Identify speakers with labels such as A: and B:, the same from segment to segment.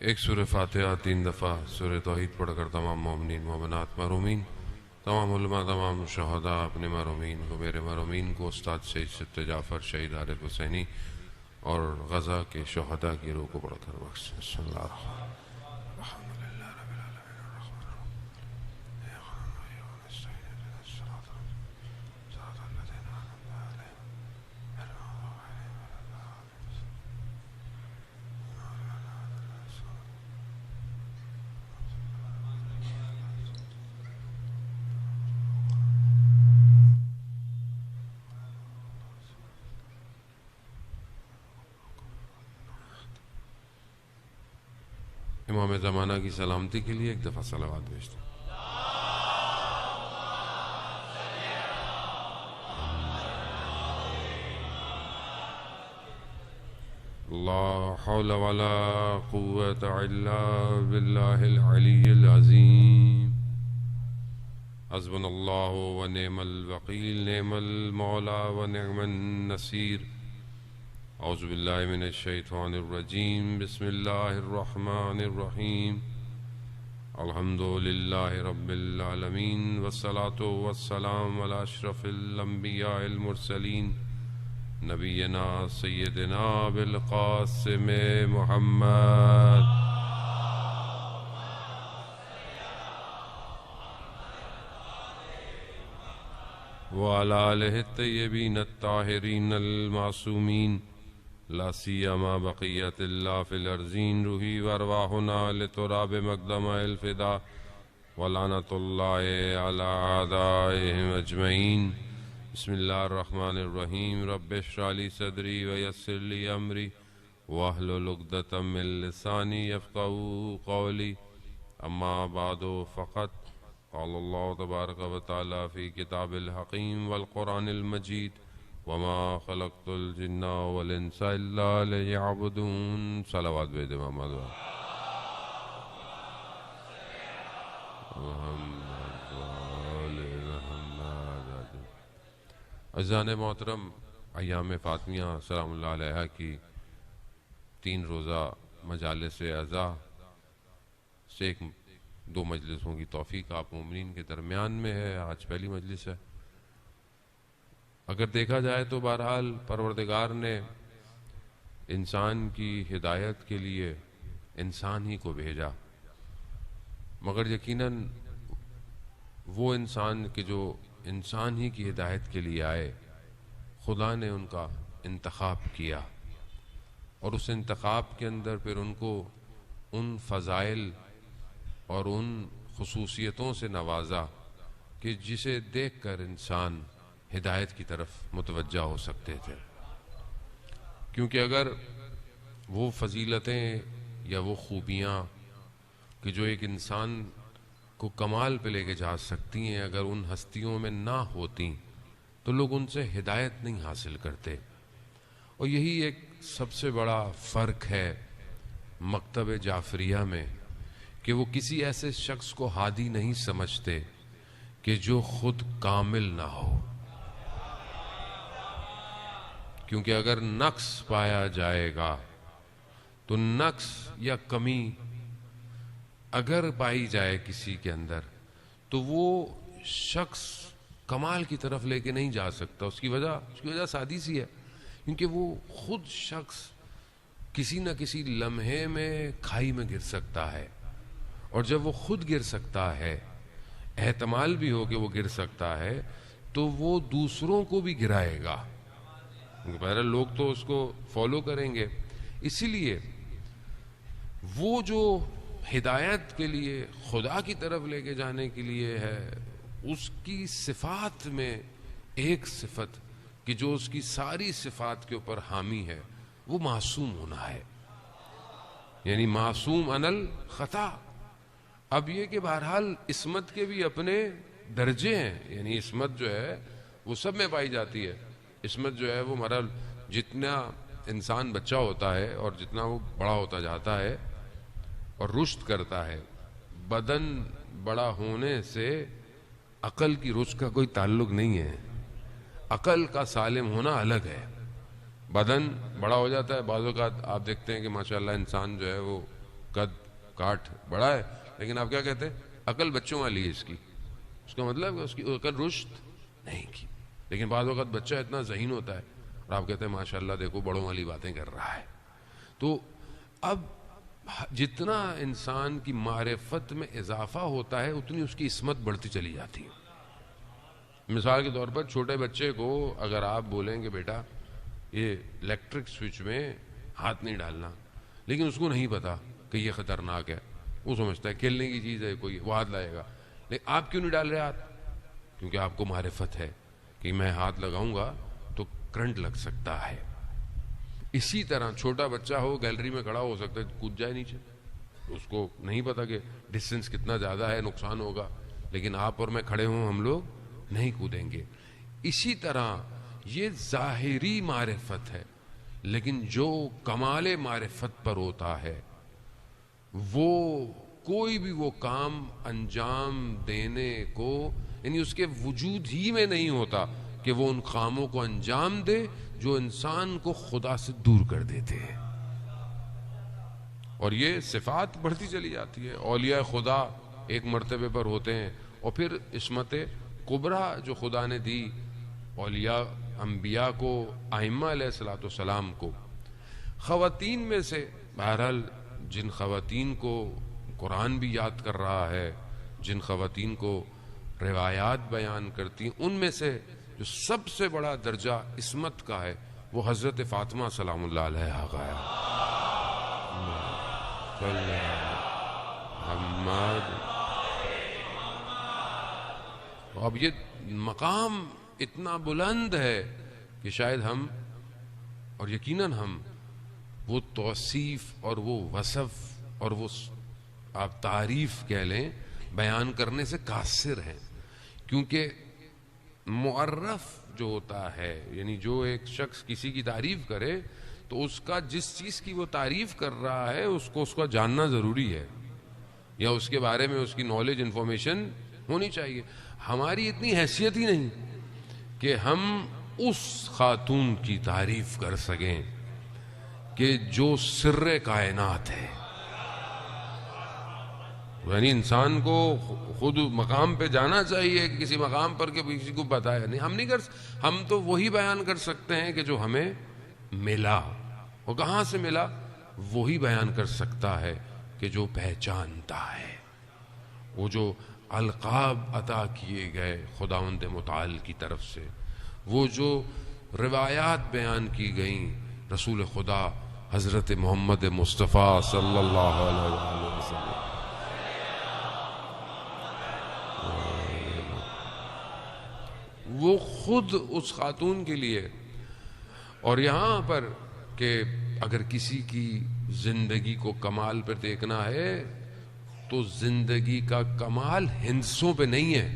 A: ایک سورہ فاتحہ 3 دفعہ سورہ توحید پڑھ کر تمام مومنین مومنات مرحومین، تمام علماء، تمام شہداء، اپنے مرحومین کو، میرے مرحومین کو، استاد شہید ست جعفر، شہید عارف حسینی اور غزہ کے شہداء کی روح کو پڑھ کر بخش. بسم اللہ الرحمن الرحیم. امام زمانہ کی سلامتی کے لیے ایک دفعہ صلوات بھیجتے ہیں. لا حول ولا قوة الا باللہ العلی العظیم. حسبنا اللہ ونعم الوکیل، نعم المولا ونعم النصیر. اعوذ باللہ من الشیطان الرجیم. بسم اللہ الرحمن الرحیم. الحمد للہ رب العالمین، والصلاة والسلام علی اشرف الانبیاء المرسلین، نبینا سیدنا بالقاسم محمد وعلی آلہ الطیبین الطاہرین المعصومین، لا سیما بقیت اللہ فی الارضین. روحی وارواحنا لتراب مقدم الفدا، ولعنت اللہ علی اعدائهم اجمعین. بسم اللہ الرحمن الرحیم. رب اشرح لی صدری ویسر لی امری واحلل عقدۃ من لسانی یفقہوا قولی. اما بعد فقط قال اللہ تبارک و تعالی فی کتاب الحکیم والقرآن المجید، وما خلقت الجن والانس الا لیعبدون. صلوات بید محمد عزیزان محترم، ایام فاطمیہ سلام اللہ علیہ کی 3 روزہ مجالس اعزا سے 2 مجلسوں کی توفیق آپ مومنین کے درمیان میں ہے. آج پہلی مجلس ہے. اگر دیکھا جائے تو بہرحال پروردگار نے انسان کی ہدایت کے لیے انسان ہی کو بھیجا، مگر یقیناً وہ انسان کہ جو انسان ہی کی ہدایت کے لیے آئے، خدا نے ان کا انتخاب کیا، اور اس انتخاب کے اندر پھر ان کو ان فضائل اور ان خصوصیتوں سے نوازا کہ جسے دیکھ کر انسان ہدایت کی طرف متوجہ ہو سکتے تھے. کیونکہ اگر وہ فضیلتیں یا وہ خوبیاں کہ جو ایک انسان کو کمال پہ لے کے جا سکتی ہیں، اگر ان ہستیوں میں نہ ہوتی تو لوگ ان سے ہدایت نہیں حاصل کرتے. اور یہی ایک سب سے بڑا فرق ہے مکتب جعفریہ میں، کہ وہ کسی ایسے شخص کو ہادی نہیں سمجھتے کہ جو خود کامل نہ ہو. کیونکہ اگر نقص پایا جائے گا تو نقص یا کمی اگر پائی جائے کسی کے اندر تو وہ شخص کمال کی طرف لے کے نہیں جا سکتا. اس کی وجہ سادی سی ہے، کیونکہ وہ خود شخص کسی نہ کسی لمحے میں کھائی میں گر سکتا ہے، اور جب وہ خود گر سکتا ہے، احتمال بھی ہو کہ وہ گر سکتا ہے، تو وہ دوسروں کو بھی گرائے گا. بہرحال لوگ تو اس کو فالو کریں گے. اسی لیے وہ جو ہدایت کے لیے خدا کی طرف لے کے جانے کے لیے ہے، اس کی صفات میں ایک صفت کہ جو اس کی ساری صفات کے اوپر حامی ہے، وہ معصوم ہونا ہے. یعنی معصوم عن الخطا. اب یہ کہ بہرحال عصمت کے بھی اپنے درجے ہیں. یعنی عصمت جو ہے وہ سب میں پائی جاتی ہے. عصمت جو ہے وہ مرحل جتنا انسان بچہ ہوتا ہے اور جتنا وہ بڑا ہوتا جاتا ہے اور رشد کرتا ہے، بدن بڑا ہونے سے عقل کی رشد کا کوئی تعلق نہیں ہے. عقل کا سالم ہونا الگ ہے. بدن بڑا ہو جاتا ہے، بعض اوقات آپ دیکھتے ہیں کہ ماشاءاللہ انسان جو ہے وہ قد کاٹ بڑا ہے، لیکن آپ کیا کہتے ہیں؟ عقل بچوں والی ہے اس کی. اس کا مطلب کہ اس کی عقل رشد نہیں کی. لیکن بعض وقت بچہ اتنا ذہین ہوتا ہے اور آپ کہتے ہیں ماشاءاللہ دیکھو بڑوں والی باتیں کر رہا ہے. تو اب جتنا انسان کی معرفت میں اضافہ ہوتا ہے اتنی اس کی عصمت بڑھتی چلی جاتی ہے. مثال کے طور پر چھوٹے بچے کو اگر آپ بولیں کہ بیٹا یہ الیکٹرک سوئچ میں ہاتھ نہیں ڈالنا، لیکن اس کو نہیں پتا کہ یہ خطرناک ہے، وہ سمجھتا ہے کھیلنے کی چیز ہے، کوئی وہ ہاتھ لائے گا. لیکن آپ کیوں نہیں ڈال رہے ہاتھ؟ کیونکہ آپ کو معرفت ہے کہ میں ہاتھ لگاؤں گا تو کرنٹ لگ سکتا ہے. اسی طرح چھوٹا بچہ ہو گیلری میں کھڑا ہو سکتا ہے کود جائے نیچے، اس کو نہیں پتا کہ ڈسٹینس کتنا زیادہ ہے، نقصان ہوگا، لیکن آپ اور میں کھڑے ہوں ہم لوگ نہیں کودیں گے. اسی طرح یہ ظاہری معرفت ہے، لیکن جو کمال معرفت پر ہوتا ہے وہ کوئی بھی وہ کام انجام دینے کو یعنی اس کے وجود ہی میں نہیں ہوتا کہ وہ ان کاموں کو انجام دے جو انسان کو خدا سے دور کر دیتے ہیں. اور یہ صفات بڑھتی چلی جاتی ہے. اولیاء خدا ایک مرتبے پر ہوتے ہیں اور پھر عصمت کبریٰ جو خدا نے دی اولیاء انبیاء کو، ائمہ علیہ الصلوۃ والسلام کو. خواتین میں سے بہرحال جن خواتین کو قرآن بھی یاد کر رہا ہے، جن خواتین کو روایات بیان کرتی ہیں، ان میں سے جو سب سے بڑا درجہ عصمت کا ہے وہ حضرت فاطمہ سلام اللہ علیہا کا ہے. اب یہ مقام اتنا بلند ہے کہ شاید ہم اور یقیناً ہم وہ توصیف اور وہ وصف اور وہ آپ تعریف کہہ لیں بیان کرنے سے قاصر ہیں. کیونکہ معرف جو ہوتا ہے یعنی جو ایک شخص کسی کی تعریف کرے تو اس کا جس چیز کی وہ تعریف کر رہا ہے اس کو جاننا ضروری ہے، یا اس کے بارے میں اس کی نالج انفارمیشن ہونی چاہیے. ہماری اتنی حیثیت ہی نہیں کہ ہم اس خاتون کی تعریف کر سکیں کہ جو سر کائنات ہے. یعنی انسان کو خود مقام پہ جانا چاہیے کہ کسی مقام پر کہ کسی کو بتایا نہیں. ہم نہیں ہم تو وہی بیان کر سکتے ہیں کہ جو ہمیں ملا. وہ کہاں سے ملا؟ وہی بیان کر سکتا ہے کہ جو پہچانتا ہے. وہ جو القاب عطا کیے گئے خداوند متعال کی طرف سے، وہ جو روایات بیان کی گئیں رسول خدا حضرت محمد مصطفیٰ صلی اللہ علیہ وسلم، وہ خود اس خاتون کے لیے. اور یہاں پر کہ اگر کسی کی زندگی کو کمال پر دیکھنا ہے تو زندگی کا کمال ہندسوں پہ نہیں ہے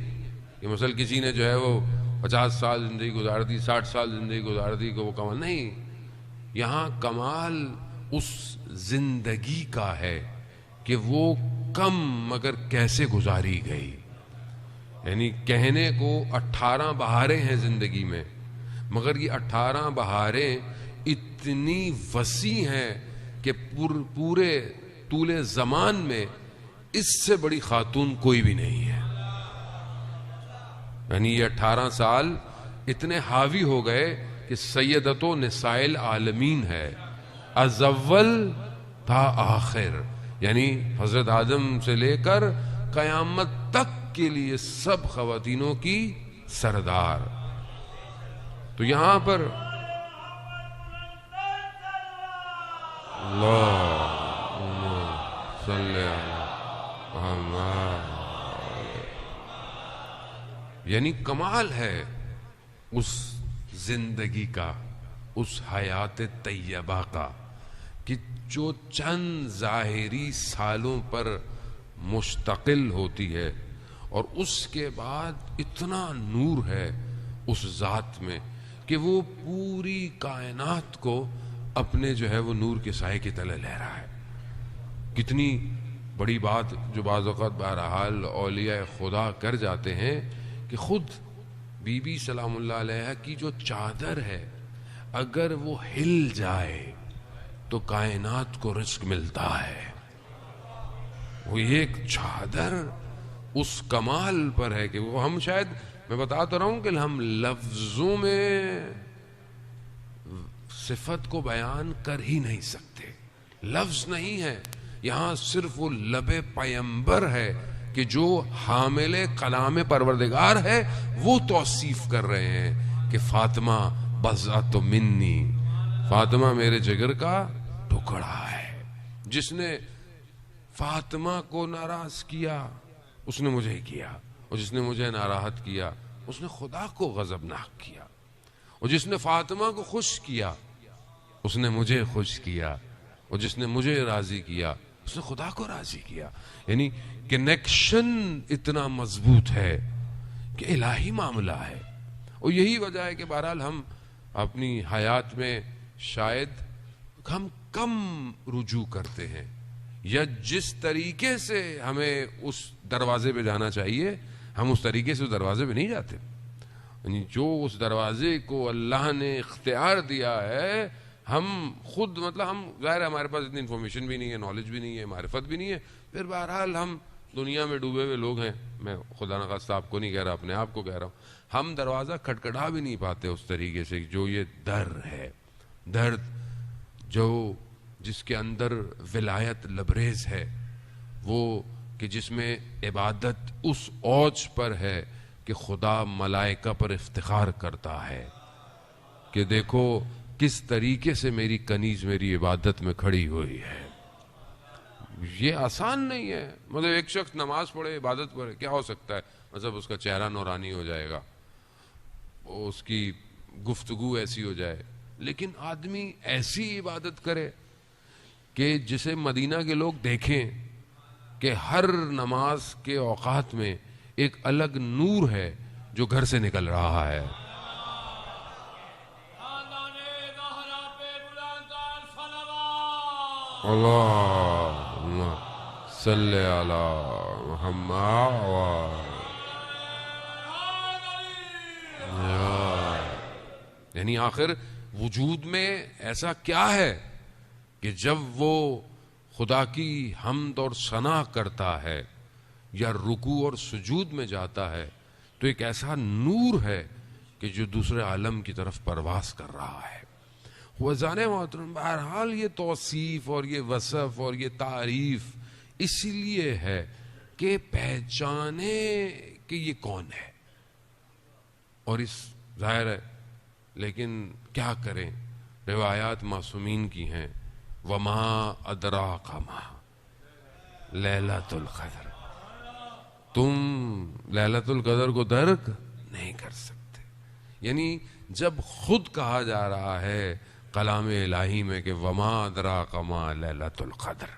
A: کہ مثلا کسی نے جو ہے وہ 50 سال زندگی گزار دی، 60 سال زندگی گزار دی کہ وہ کمال نہیں. یہاں کمال اس زندگی کا ہے کہ وہ کم مگر کیسے گزاری گئی. یعنی کہنے کو 18 بہاریں ہیں زندگی میں، مگر یہ 18 بہاریں اتنی وسیع ہیں کہ پورے طول زمان میں اس سے بڑی خاتون کوئی بھی نہیں ہے. یعنی یہ 18 سال اتنے حاوی ہو گئے کہ سیدت و نساء العالمین ہے، از اول تا آخر، یعنی حضرت آدم سے لے کر قیامت تک کے لیے سب خواتینوں کی سردار. تو یہاں پر اللہم صلی اللہ یعنی کمال ہے اس زندگی کا، اس حیات طیبہ کا کہ جو چند ظاہری سالوں پر مشتقل ہوتی ہے اور اس کے بعد اتنا نور ہے اس ذات میں کہ وہ پوری کائنات کو اپنے جو ہے وہ نور کے سائے کے تلے لے رہا ہے. کتنی بڑی بات جو بعض اوقات بہرحال اولیاء خدا کر جاتے ہیں کہ خود بی بی سلام اللہ علیہ کی جو چادر ہے اگر وہ ہل جائے تو کائنات کو رزق ملتا ہے. وہ ایک چادر اس کمال پر ہے کہ وہ ہم شاید، میں بتا تو رہا ہوں کہ ہم لفظوں میں صفت کو بیان کر ہی نہیں سکتے. لفظ نہیں ہے یہاں، صرف وہ لب پیمبر ہے کہ جو حامل کلام پروردگار ہے وہ توصیف کر رہے ہیں کہ فاطمہ بضعۃ منی، فاطمہ میرے جگر کا ٹکڑا ہے. جس نے فاطمہ کو ناراض کیا اس نے مجھے کیا، اور جس نے مجھے ناراحت کیا اس نے خدا کو غضبناک کیا، اور جس نے فاطمہ کو خوش کیا اس نے مجھے خوش کیا، اور جس نے مجھے راضی کیا اس نے خدا کو راضی کیا. یعنی کنیکشن اتنا مضبوط ہے کہ الہی معاملہ ہے. اور یہی وجہ ہے کہ بہرحال ہم اپنی حیات میں شاید ہم کم رجوع کرتے ہیں، یا جس طریقے سے ہمیں اس دروازے پہ جانا چاہیے ہم اس طریقے سے اس دروازے پہ نہیں جاتے. یعنی جو اس دروازے کو اللہ نے اختیار دیا ہے ہم خود، مطلب ہم ظاہر ہے ہمارے پاس اتنی انفارمیشن بھی نہیں ہے، نالج بھی نہیں ہے، معرفت بھی نہیں ہے، پھر بہرحال ہم دنیا میں ڈوبے ہوئے لوگ ہیں. میں خدا نخواستہ آپ کو نہیں کہہ رہا، اپنے آپ کو کہہ رہا ہوں. ہم دروازہ کھٹکھٹا بھی نہیں پاتے اس طریقے سے. جو یہ در ہے، درد جو جس کے اندر ولایت لبریز ہے، وہ کہ جس میں عبادت اس اوج پر ہے کہ خدا ملائکہ پر افتخار کرتا ہے کہ دیکھو کس طریقے سے میری کنیز میری عبادت میں کھڑی ہوئی ہے. یہ آسان نہیں ہے. مطلب ایک شخص نماز پڑھے، عبادت پڑھے، کیا ہو سکتا ہے؟ مطلب اس کا چہرہ نورانی ہو جائے گا، اس کی گفتگو ایسی ہو جائے. لیکن آدمی ایسی عبادت کرے کہ جسے مدینہ کے لوگ دیکھیں کہ ہر نماز کے اوقات میں ایک الگ نور ہے جو گھر سے نکل رہا ہے. اللہم صلی علی محمد. یعنی آخر وجود میں ایسا کیا ہے کہ جب وہ خدا کی حمد اور ثنا کرتا ہے یا رکوع اور سجود میں جاتا ہے تو ایک ایسا نور ہے کہ جو دوسرے عالم کی طرف پرواز کر رہا ہے. وزان محترم، بہرحال یہ توصیف اور یہ وصف اور یہ تعریف اسی لیے ہے کہ پہچانے کہ یہ کون ہے. اور اس ظاہر ہے، لیکن کیا کریں، روایات معصومین کی ہیں. وما ادراک ما لیلۃ القدر، تم لیلۃ القدر کو درک نہیں کر سکتے. یعنی جب خود کہا جا رہا ہے کلام الہی میں کہ وما ادراک ما لیلۃ القدر،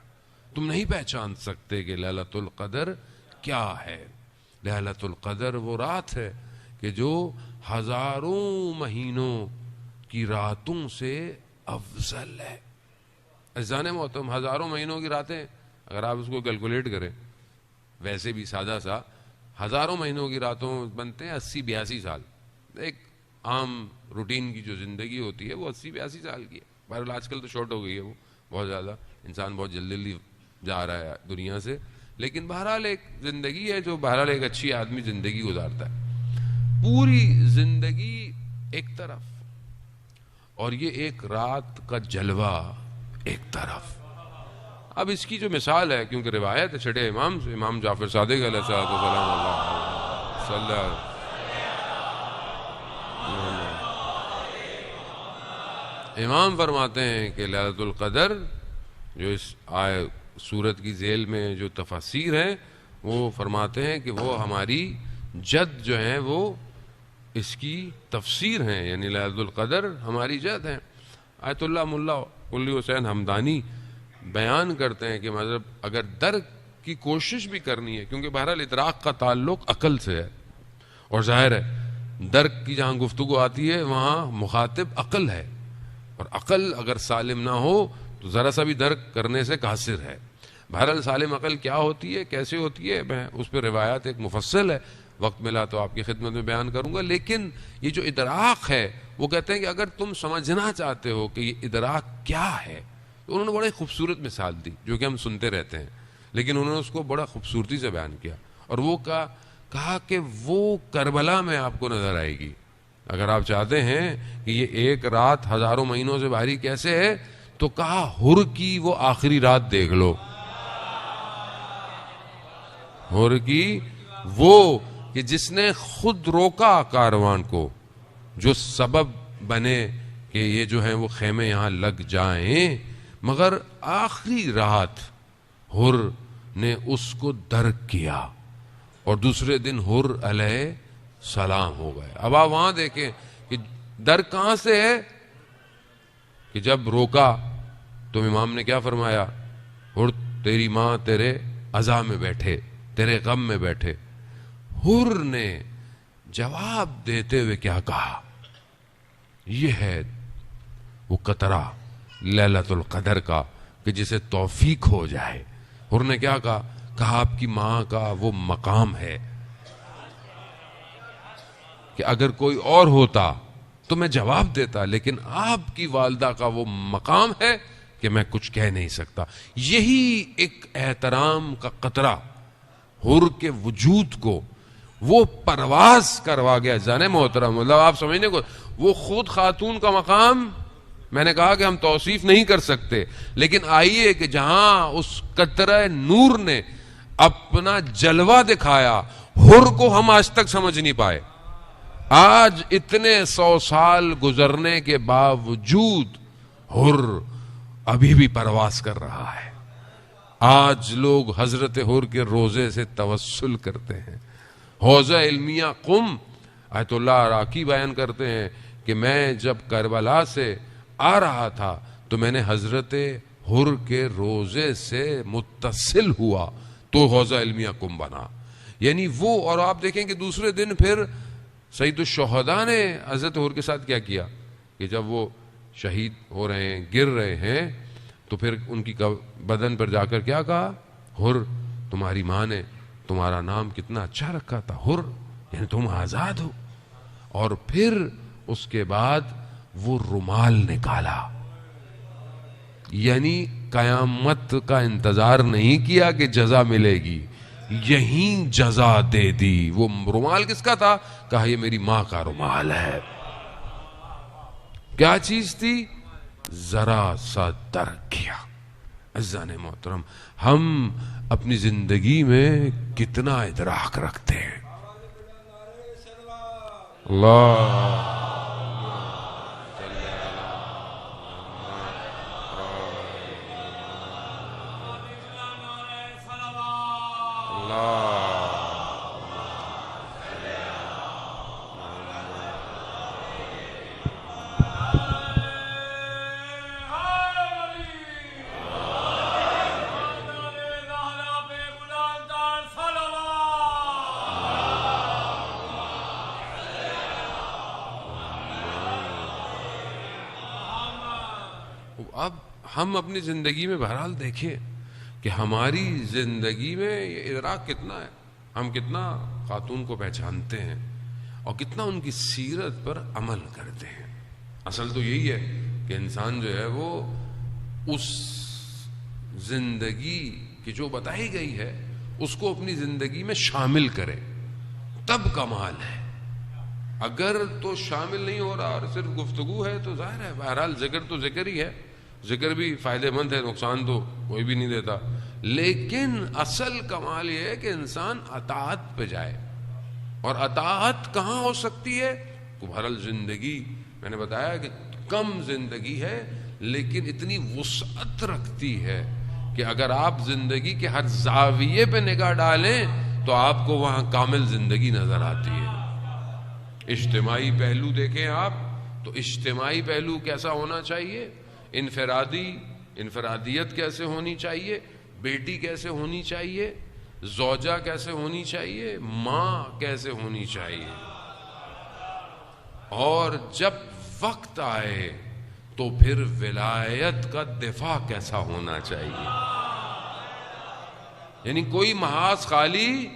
A: تم نہیں پہچان سکتے کہ لیلۃ القدر کیا ہے. لیلۃ القدر وہ رات ہے کہ جو ہزاروں مہینوں کی راتوں سے افضل ہے. عزیزان محترم، ہزاروں مہینوں کی راتیں اگر آپ اس کو کیلکولیٹ کریں، ویسے بھی سادہ سا، ہزاروں مہینوں کی راتوں بنتے ہیں 80-82 سال. ایک عام روٹین کی جو زندگی ہوتی ہے وہ 80-82 سال کی ہے. بہرحال آج کل تو شارٹ ہو گئی ہے وہ بہت زیادہ، انسان بہت جلدی جا رہا ہے دنیا سے. لیکن بہرحال ایک زندگی ہے جو بہرحال ایک اچھی آدمی زندگی گزارتا ہے. پوری زندگی ایک طرف اور یہ ایک رات کا جلوہ ایک طرف. اب اس کی جو مثال ہے، کیونکہ روایت ہے چھٹے امام سے، امام جعفر صادق علیہ السلام اللہ صلی اللہ امام فرماتے ہیں کہ لیلۃ القدر جو اس سورت کی ذیل میں جو تفاسیر ہیں وہ فرماتے ہیں کہ وہ ہماری جد جو ہیں وہ اس کی تفسیر ہیں. یعنی لیلۃ القدر ہماری جد ہیں. آیت اللہ ملا قلی حسین حمدانی بیان کرتے ہیں کہ مطلب اگر درک کی کوشش بھی کرنی ہے، کیونکہ بہرحال ادراک کا تعلق عقل سے ہے، اور ظاہر ہے درک کی جہاں گفتگو آتی ہے وہاں مخاطب عقل ہے، اور عقل اگر سالم نہ ہو تو ذرا سا بھی درک کرنے سے قاصر ہے. بہرحال سالم عقل کیا ہوتی ہے، کیسے ہوتی ہے، میں اس پہ روایات ایک مفصل ہے، وقت ملا تو آپ کی خدمت میں بیان کروں گا. لیکن یہ جو ادراک ہے وہ کہتے ہیں کہ اگر تم سمجھنا چاہتے ہو کہ یہ ادراک کیا ہے تو انہوں نے بڑے خوبصورت مثال دی جو کہ ہم سنتے رہتے ہیں. لیکن انہوں نے اس کو بڑا خوبصورتی سے بیان کیا، اور وہ کہا کہ وہ کربلا میں آپ کو نظر آئے گی. اگر آپ چاہتے ہیں کہ یہ ایک رات ہزاروں مہینوں سے بھاری کیسے ہے، تو کہا حر کی وہ آخری رات دیکھ لو. حر کی وہ کہ جس نے خود روکا کاروان کو، جو سبب بنے کہ یہ جو ہیں وہ خیمے یہاں لگ جائیں، مگر آخری رات حر نے اس کو درک کیا اور دوسرے دن حر علیہ سلام ہو گئے. اب آپ وہاں دیکھیں کہ درک کہاں سے ہے، کہ جب روکا تو امام نے کیا فرمایا، حر تیری ماں تیرے عزا میں بیٹھے، تیرے غم میں بیٹھے. حر نے جواب دیتے ہوئے کیا کہا، یہ ہے وہ قطرہ لیلۃ القدر کا کہ جسے توفیق ہو جائے. حر نے کیا کہا آپ کی ماں کا وہ مقام ہے کہ اگر کوئی اور ہوتا تو میں جواب دیتا، لیکن آپ کی والدہ کا وہ مقام ہے کہ میں کچھ کہہ نہیں سکتا. یہی ایک احترام کا قطرہ حر کے وجود کو وہ پرواز کروا گیا. جانے محترم، مطلب آپ سمجھنے کو، وہ خود خاتون کا مقام میں نے کہا کہ ہم توصیف نہیں کر سکتے، لیکن آئیے کہ جہاں اس قطرہ نور نے اپنا جلوہ دکھایا، حر کو ہم آج تک سمجھ نہیں پائے. آج اتنے 100 سال گزرنے کے باوجود حر ابھی بھی پرواز کر رہا ہے. آج لوگ حضرت حر کے روزے سے توسل کرتے ہیں. حوضہ علمیہ قم، آیت اللہ عراقی بیان کرتے ہیں کہ میں جب کربلا سے آ رہا تھا تو میں نے حضرت حر کے روزے سے متصل ہوا تو حوضہ علمیہ قم بنا. یعنی وہ، اور آپ دیکھیں کہ دوسرے دن پھر سید الشہداء نے حضرت حر کے ساتھ کیا کیا کہ جب وہ شہید ہو رہے ہیں، گر رہے ہیں، تو پھر ان کی بدن پر جا کر کیا کہا، حر تمہاری ماں نے تمہارا نام کتنا اچھا رکھا تھا، حر یعنی تم آزاد ہو. اور پھر اس کے بعد وہ رومال نکالا، یعنی قیامت کا انتظار نہیں کیا کہ جزا ملے گی، یہیں جزا دے دی. وہ رومال کس کا تھا، کہا یہ میری ماں کا رومال ہے. کیا چیز تھی، ذرا سا درک کیا. عزیزان محترم، ہم اپنی زندگی میں کتنا ادراک رکھتے ہیں. اللہ اب ہم اپنی زندگی میں بہرحال دیکھیں کہ ہماری زندگی میں یہ ادراک کتنا ہے، ہم کتنا خاتون کو پہچانتے ہیں اور کتنا ان کی سیرت پر عمل کرتے ہیں. اصل تو یہی ہے کہ انسان جو ہے وہ اس زندگی کی جو بتائی گئی ہے اس کو اپنی زندگی میں شامل کرے، تب کمال ہے. اگر تو شامل نہیں ہو رہا اور صرف گفتگو ہے تو ظاہر ہے بہرحال ذکر تو ذکر ہی ہے، ذکر بھی فائدہ مند ہے، نقصان تو کوئی بھی نہیں دیتا. لیکن اصل کمال یہ ہے کہ انسان اطاعت پہ جائے. اور اطاعت کہاں ہو سکتی ہے، تو بہرحال زندگی میں نے بتایا کہ کم زندگی ہے لیکن اتنی وسعت رکھتی ہے کہ اگر آپ زندگی کے ہر زاویے پہ نگاہ ڈالیں تو آپ کو وہاں کامل زندگی نظر آتی ہے. اجتماعی پہلو دیکھیں آپ تو اجتماعی پہلو کیسا ہونا چاہیے، انفرادیت کیسے ہونی چاہیے، بیٹی کیسے ہونی چاہیے، زوجہ کیسے ہونی چاہیے، ماں کیسے ہونی چاہیے. اور جب وقت آئے تو پھر ولایت کا دفاع کیسا ہونا چاہیے. یعنی کوئی محاذ خالی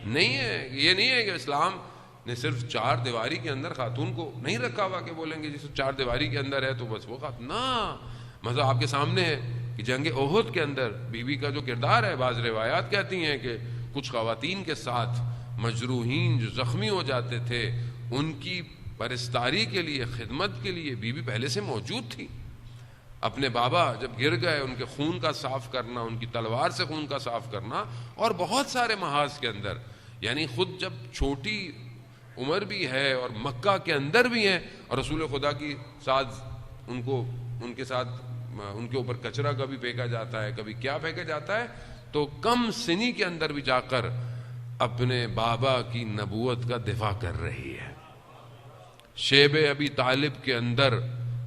A: نہیں ہے. یہ نہیں ہے کہ اسلام نے صرف 4 دیواری کے اندر خاتون کو نہیں رکھا ہوا کہ بولیں گے جس 4 دیواری کے اندر ہے تو بس وہ خاتون، نہ، مطلب آپ کے سامنے ہے کہ جنگ احد کے اندر بی بی کا جو کردار ہے، بعض روایات کہتی ہیں کہ کچھ خواتین کے ساتھ مجروحین جو زخمی ہو جاتے تھے ان کی پرستاری کے لیے، خدمت کے لیے بی بی پہلے سے موجود تھی. اپنے بابا جب گر گئے ان کے خون کا صاف کرنا، ان کی تلوار سے خون کا صاف کرنا، اور بہت سارے محاذ کے اندر، یعنی خود جب چھوٹی عمر بھی ہے اور مکہ کے اندر بھی ہیں اور رسول خدا کی ساتھ ان کے ساتھ ان کے اوپر کچرا کبھی پھینکا جاتا ہے، کبھی کیا پھینکا جاتا ہے، تو کم سنی کے اندر بھی جا کر اپنے بابا کی نبوت کا دفاع کر رہی ہے. شیب ابی طالب کے اندر،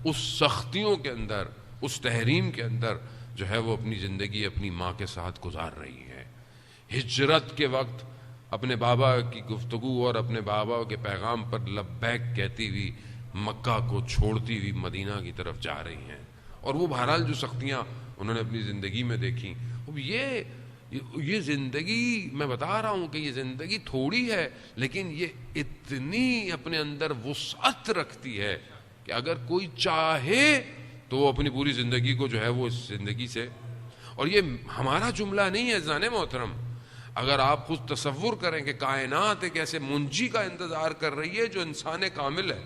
A: اس سختیوں کے اندر، اس تحریم کے اندر جو ہے وہ اپنی زندگی اپنی ماں کے ساتھ گزار رہی ہے. ہجرت کے وقت اپنے بابا کی گفتگو اور اپنے بابا کے پیغام پر لبیک کہتی ہوئی مکہ کو چھوڑتی ہوئی مدینہ کی طرف جا رہی ہیں. اور وہ بہرحال جو سختیاں انہوں نے اپنی زندگی میں دیکھی، یہ زندگی، میں بتا رہا ہوں کہ یہ زندگی تھوڑی ہے لیکن یہ اتنی اپنے اندر وسعت رکھتی ہے کہ اگر کوئی چاہے تو وہ اپنی پوری زندگی کو جو ہے وہ اس زندگی سے، اور یہ ہمارا جملہ نہیں ہے عزیزان محترم. اگر آپ خود تصور کریں کہ کائنات ایک ایسے منجی کا انتظار کر رہی ہے جو انسان کامل ہے،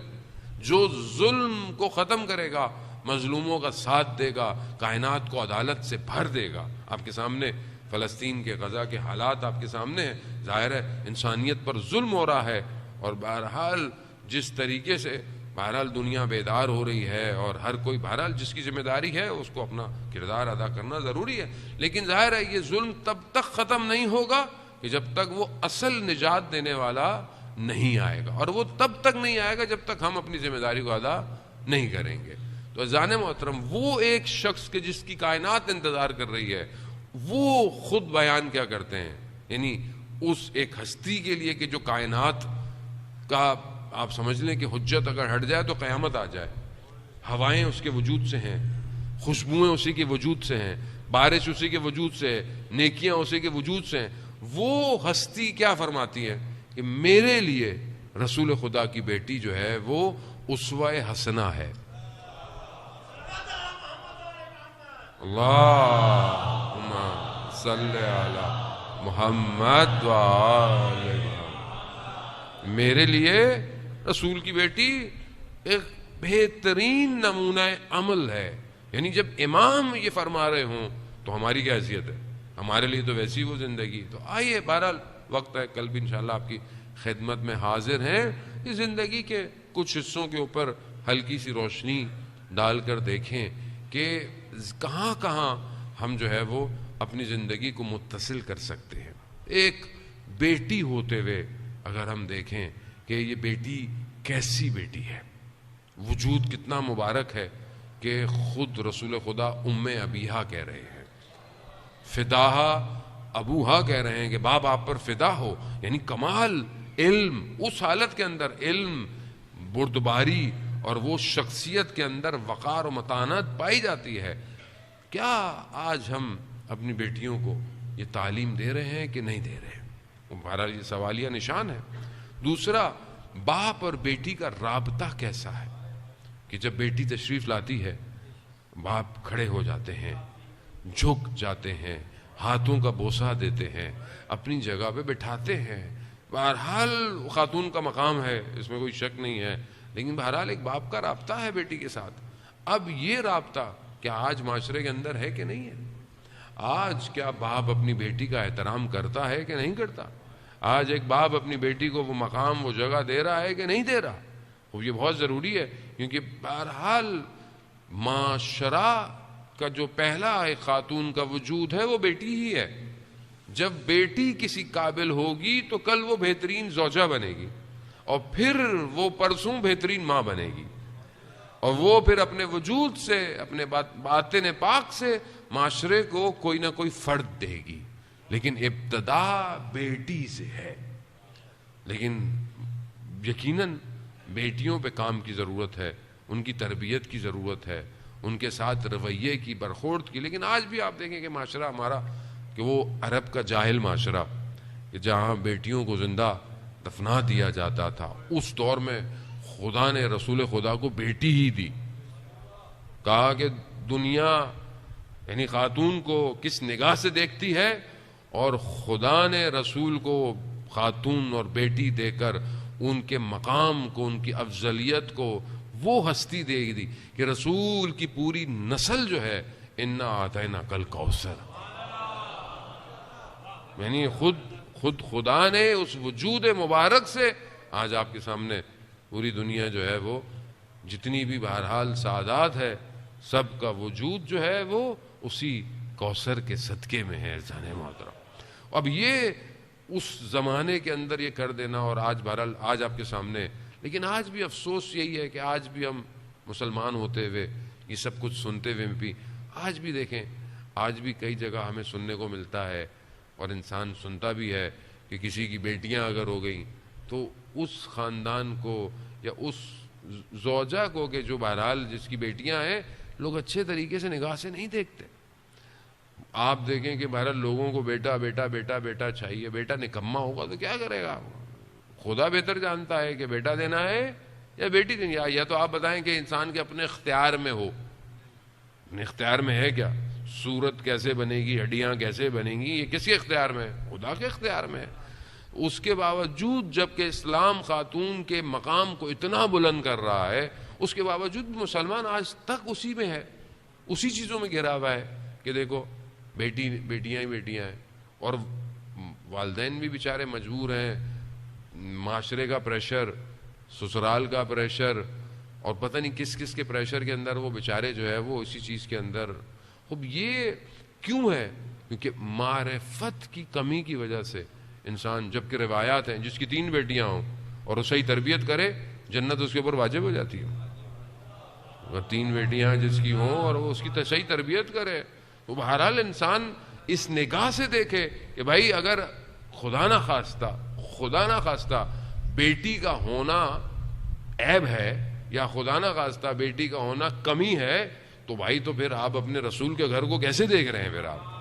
A: جو ظلم کو ختم کرے گا، مظلوموں کا ساتھ دے گا، کائنات کو عدالت سے بھر دے گا. آپ کے سامنے فلسطین کے، غزہ کے حالات آپ کے سامنے ہیں. ظاہر ہے انسانیت پر ظلم ہو رہا ہے، اور بہرحال جس طریقے سے بہرحال دنیا بیدار ہو رہی ہے اور ہر کوئی بہرحال جس کی ذمہ داری ہے اس کو اپنا کردار ادا کرنا ضروری ہے. لیکن ظاہر ہے یہ ظلم تب تک ختم نہیں ہوگا کہ جب تک وہ اصل نجات دینے والا نہیں آئے گا، اور وہ تب تک نہیں آئے گا جب تک ہم اپنی ذمہ داری کو ادا نہیں کریں گے. تو عزیزان محترم، وہ ایک شخص کے جس کی کائنات انتظار کر رہی ہے، وہ خود بیان کیا کرتے ہیں، یعنی اس ایک ہستی کے لیے کہ جو کائنات کا آپ سمجھ لیں کہ حجت اگر ہٹ جائے تو قیامت آ جائے. ہوائیں اس کے وجود سے ہیں، خوشبوئیں اسی کے وجود سے ہیں، بارش اسی کے وجود سے ہے، نیکیاں اسی کے وجود سے ہیں. وہ ہستی کیا فرماتی ہے کہ میرے لیے رسول خدا کی بیٹی جو ہے وہ اسوہ حسنہ ہے. اللہم صلی علی محمد وآل محمد. میرے لیے رسول کی بیٹی ایک بہترین نمونہ عمل ہے. یعنی جب امام یہ فرما رہے ہوں تو ہماری کیا حیثیت ہے، ہمارے لیے تو ویسی وہ زندگی. تو آئیے، بہرحال وقت ہے، کل بھی انشاءاللہ آپ کی خدمت میں حاضر ہیں. اس زندگی کے کچھ حصوں کے اوپر ہلکی سی روشنی ڈال کر دیکھیں کہ کہاں کہاں ہم جو ہے وہ اپنی زندگی کو متصل کر سکتے ہیں. ایک بیٹی ہوتے ہوئے اگر ہم دیکھیں کہ یہ بیٹی کیسی بیٹی ہے، وجود کتنا مبارک ہے کہ خود رسول خدا ام ابیہا کہہ رہے ہیں، فداہا ابوہا کہہ رہے ہیں کہ باپ آپ پر فدا ہو. یعنی کمال علم، اس حالت کے اندر علم، بردباری اور وہ شخصیت کے اندر وقار و متانت پائی جاتی ہے. کیا آج ہم اپنی بیٹیوں کو یہ تعلیم دے رہے ہیں کہ نہیں دے رہے ہیں؟ بہرحال یہ سوالیہ نشان ہے. دوسرا، باپ اور بیٹی کا رابطہ کیسا ہے کہ جب بیٹی تشریف لاتی ہے باپ کھڑے ہو جاتے ہیں، جھک جاتے ہیں، ہاتھوں کا بوسہ دیتے ہیں، اپنی جگہ پہ بٹھاتے ہیں. بہرحال خاتون کا مقام ہے، اس میں کوئی شک نہیں ہے، لیکن بہرحال ایک باپ کا رابطہ ہے بیٹی کے ساتھ. اب یہ رابطہ کیا آج معاشرے کے اندر ہے کہ نہیں ہے؟ آج کیا باپ اپنی بیٹی کا احترام کرتا ہے کہ نہیں کرتا؟ آج ایک باپ اپنی بیٹی کو وہ مقام، وہ جگہ دے رہا ہے کہ نہیں دے رہا؟ وہ یہ بہت ضروری ہے، کیونکہ بہرحال معاشرہ کا جو پہلا ایک خاتون کا وجود ہے وہ بیٹی ہی ہے. جب بیٹی کسی قابل ہوگی تو کل وہ بہترین زوجہ بنے گی، اور پھر وہ پرسوں بہترین ماں بنے گی، اور وہ پھر اپنے وجود سے، اپنے باطن پاک سے معاشرے کو کوئی نہ کوئی فرد دے گی. لیکن ابتدا بیٹی سے ہے. لیکن یقیناً بیٹیوں پہ کام کی ضرورت ہے، ان کی تربیت کی ضرورت ہے، ان کے ساتھ رویے کی، برخورد کی. لیکن آج بھی آپ دیکھیں کہ معاشرہ ہمارا کہ وہ عرب کا جاہل معاشرہ کہ جہاں بیٹیوں کو زندہ دفنا دیا جاتا تھا، اس دور میں خدا نے رسول خدا کو بیٹی ہی دی. کہا کہ دنیا یعنی خاتون کو کس نگاہ سے دیکھتی ہے، اور خدا نے رسول کو خاتون اور بیٹی دے کر ان کے مقام کو، ان کی افضلیت کو وہ ہستی دے دی کہ رسول کی پوری نسل جو ہے انا آتینا کل کوثر، یعنی خود خدا نے اس وجود مبارک سے آج آپ کے سامنے پوری دنیا جو ہے وہ جتنی بھی بہرحال سعادات ہے، سب کا وجود جو ہے وہ اسی کوثر کے صدقے میں ہے جان محترم۔ اب یہ اس زمانے کے اندر یہ کر دینا، اور آج بہرحال آج آپ کے سامنے، لیکن آج بھی افسوس یہی ہے کہ آج بھی ہم مسلمان ہوتے ہوئے یہ سب کچھ سنتے ہوئے بھی آج بھی دیکھیں، آج بھی کئی جگہ ہمیں سننے کو ملتا ہے اور انسان سنتا بھی ہے کہ کسی کی بیٹیاں اگر ہو گئیں تو اس خاندان کو یا اس زوجہ کو کہ جو بہرحال جس کی بیٹیاں ہیں، لوگ اچھے طریقے سے نگاہ سے نہیں دیکھتے۔ آپ دیکھیں کہ بہرحال لوگوں کو بیٹا بیٹا بیٹا بیٹا چاہیے، بیٹا نکما ہوگا تو کیا کرے گا؟ خدا بہتر جانتا ہے کہ بیٹا دینا ہے یا بیٹی دینی ہے، یا تو آپ بتائیں کہ انسان کے اپنے اختیار میں ہو، اپنے اختیار میں ہے کیا؟ صورت کیسے بنے گی، ہڈیاں کیسے بنیں گی، یہ کس کے اختیار میں ہے؟ خدا کے اختیار میں ہے۔ اس کے باوجود جب کہ اسلام خاتون کے مقام کو اتنا بلند کر رہا ہے، اس کے باوجود مسلمان آج تک اسی میں ہے، اسی چیزوں میں گھرا ہوا ہے کہ دیکھو بیٹیاں ہی بیٹیاں ہیں، اور والدین بھی بیچارے مجبور ہیں، معاشرے کا پریشر، سسرال کا پریشر، اور پتہ نہیں کس کس کے پریشر کے اندر وہ بیچارے جو ہے وہ اسی چیز کے اندر۔ اب یہ کیوں ہے؟ کیونکہ معرفت کی کمی کی وجہ سے انسان، جبکہ روایات ہیں جس کی 3 بیٹیاں ہوں اور وہ صحیح تربیت کرے، جنت اس کے اوپر واجب ہو جاتی ہے۔ اگر 3 بیٹیاں جس کی ہوں اور وہ اس کی صحیح تربیت کرے، تو بہرحال انسان اس نگاہ سے دیکھے کہ بھائی اگر خدا نہ خواستہ بیٹی کا ہونا عیب ہے، یا خدا نہ خواستہ بیٹی کا ہونا کمی ہے، تو بھائی تو پھر آپ اپنے رسول کے گھر کو کیسے دیکھ رہے ہیں پھر آپ؟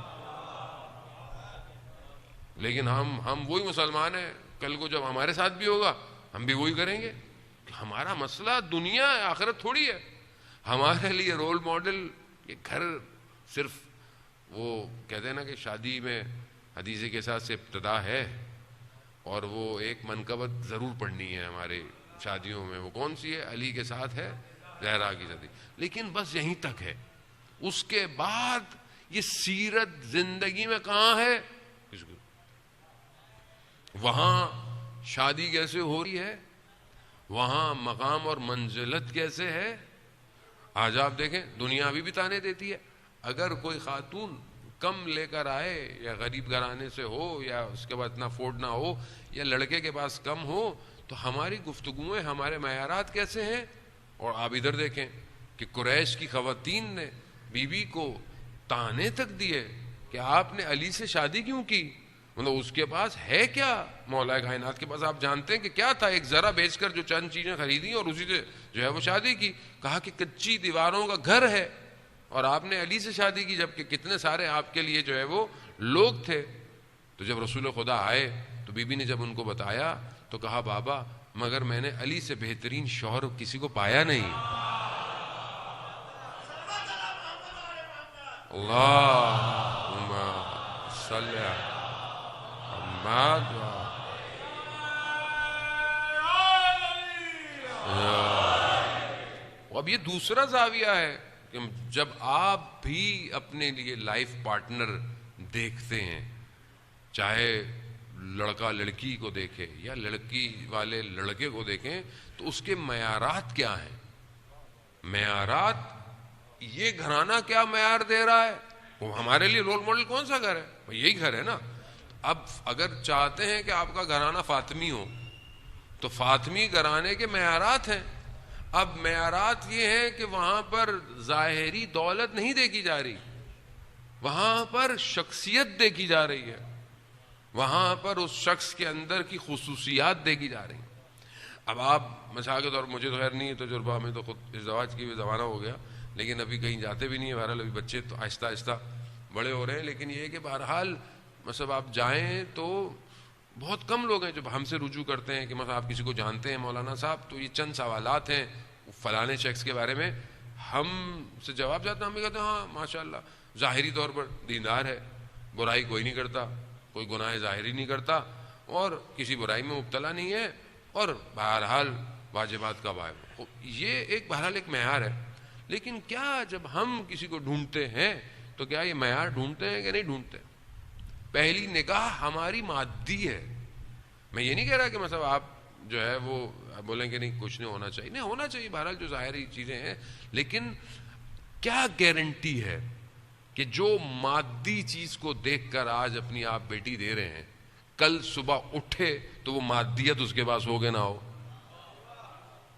A: لیکن ہم وہی مسلمان ہیں، کل کو جب ہمارے ساتھ بھی ہوگا ہم بھی وہی کریں گے۔ ہمارا مسئلہ دنیا ہے، آخرت تھوڑی ہے۔ ہمارے لیے رول ماڈل یہ گھر صرف وہ کہتے ہیں نا کہ شادی میں حدیث کے ساتھ سے ابتدا ہے، اور وہ ایک منقبت ضرور پڑھنی ہے ہمارے شادیوں میں، وہ کون سی ہے؟ علی کے ساتھ ہے زہرا کی شادی، لیکن بس یہیں تک ہے۔ اس کے بعد یہ سیرت زندگی میں کہاں ہے؟ وہاں شادی کیسے ہو رہی ہے، وہاں مقام اور منزلت کیسے ہے۔ آج آپ دیکھیں دنیا ابھی بھی تانے دیتی ہے، اگر کوئی خاتون کم لے کر آئے، یا غریب گھرانے سے ہو، یا اس کے بعد اتنا افورڈ نہ ہو، یا لڑکے کے پاس کم ہو، تو ہماری گفتگویں، ہمارے معیارات کیسے ہیں؟ اور آپ ادھر دیکھیں کہ قریش کی خواتین نے بی بی کو تانے تک دیے کہ آپ نے علی سے شادی کیوں کی؟ مطلب اس کے پاس ہے کیا؟ مولا کائنات کے پاس آپ جانتے ہیں کہ کیا تھا؟ ایک ذرا بیچ کر جو چند چیزیں خریدی اور اسی سے جو ہے وہ شادی کی۔ کہا کہ کچی دیواروں کا گھر ہے، اور آپ نے علی سے شادی کی، جبکہ کتنے سارے آپ کے لیے جو ہے وہ لوگ تھے۔ تو جب رسول خدا آئے تو بی بی نے جب ان کو بتایا تو کہا بابا مگر میں نے علی سے بہترین شوہر کسی کو پایا نہیں۔ اللہم صلی محمد۔ اب یہ دوسرا زاویہ ہے کہ جب آپ بھی اپنے لیے لائف پارٹنر دیکھتے ہیں، چاہے لڑکا لڑکی کو دیکھے یا لڑکی والے لڑکے کو دیکھیں، تو اس کے معیارات کیا ہیں؟ معیارات، یہ گھرانہ کیا معیار دے رہا ہے؟ وہ ہمارے لیے رول ماڈل کون سا گھر ہے؟ یہی گھر ہے نا۔ اب اگر چاہتے ہیں کہ آپ کا گھرانہ فاطمی ہو تو فاطمی گھرانے کے معیارات ہیں۔ اب معیارات یہ ہیں کہ وہاں پر ظاہری دولت نہیں دیکھی جا رہی، وہاں پر شخصیت دیکھی جا رہی ہے، وہاں پر اس شخص کے اندر کی خصوصیات دیکھی جا رہی ہیں۔ اب آپ مثال کے طور پر، مجھے تو خیر نہیں ہے تجربہ، ہمیں تو خود ازدواج کی بھی زمانہ ہو گیا، لیکن ابھی کہیں جاتے بھی نہیں ہیں، بہرحال ابھی بچے تو آہستہ آہستہ بڑے ہو رہے ہیں، لیکن یہ ہے کہ بہرحال مطلب آپ جائیں تو بہت کم لوگ ہیں جو ہم سے رجوع کرتے ہیں کہ مثلا آپ کسی کو جانتے ہیں مولانا صاحب، تو یہ چند سوالات ہیں فلانے شخص کے بارے میں، ہم سے جواب جاتا ہے، ہم بھی کہتے ہیں ہاں ماشاءاللہ ظاہری طور پر دیندار ہے، برائی کوئی نہیں کرتا، کوئی گناہ ظاہری نہیں کرتا اور کسی برائی میں مبتلا نہیں ہے، اور بہرحال واجبات کا وائب، یہ ایک بہرحال ایک معیار ہے. لیکن کیا جب ہم کسی کو ڈھونڈتے ہیں تو کیا یہ معیار ڈھونڈتے ہیں کہ نہیں ڈھونڈتے؟ پہلی نگاہ ہماری مادی ہے. میں یہ نہیں کہہ رہا کہ مطلب آپ جو ہے وہ بولیں کہ نہیں کچھ نہیں ہونا چاہیے، نہیں ہونا چاہیے بہرحال جو ظاہری چیزیں ہیں، لیکن کیا گارنٹی ہے کہ جو مادی چیز کو دیکھ کر آج اپنی آپ بیٹی دے رہے ہیں، کل صبح اٹھے تو وہ مادیت اس کے پاس ہو گیا نہ ہو؟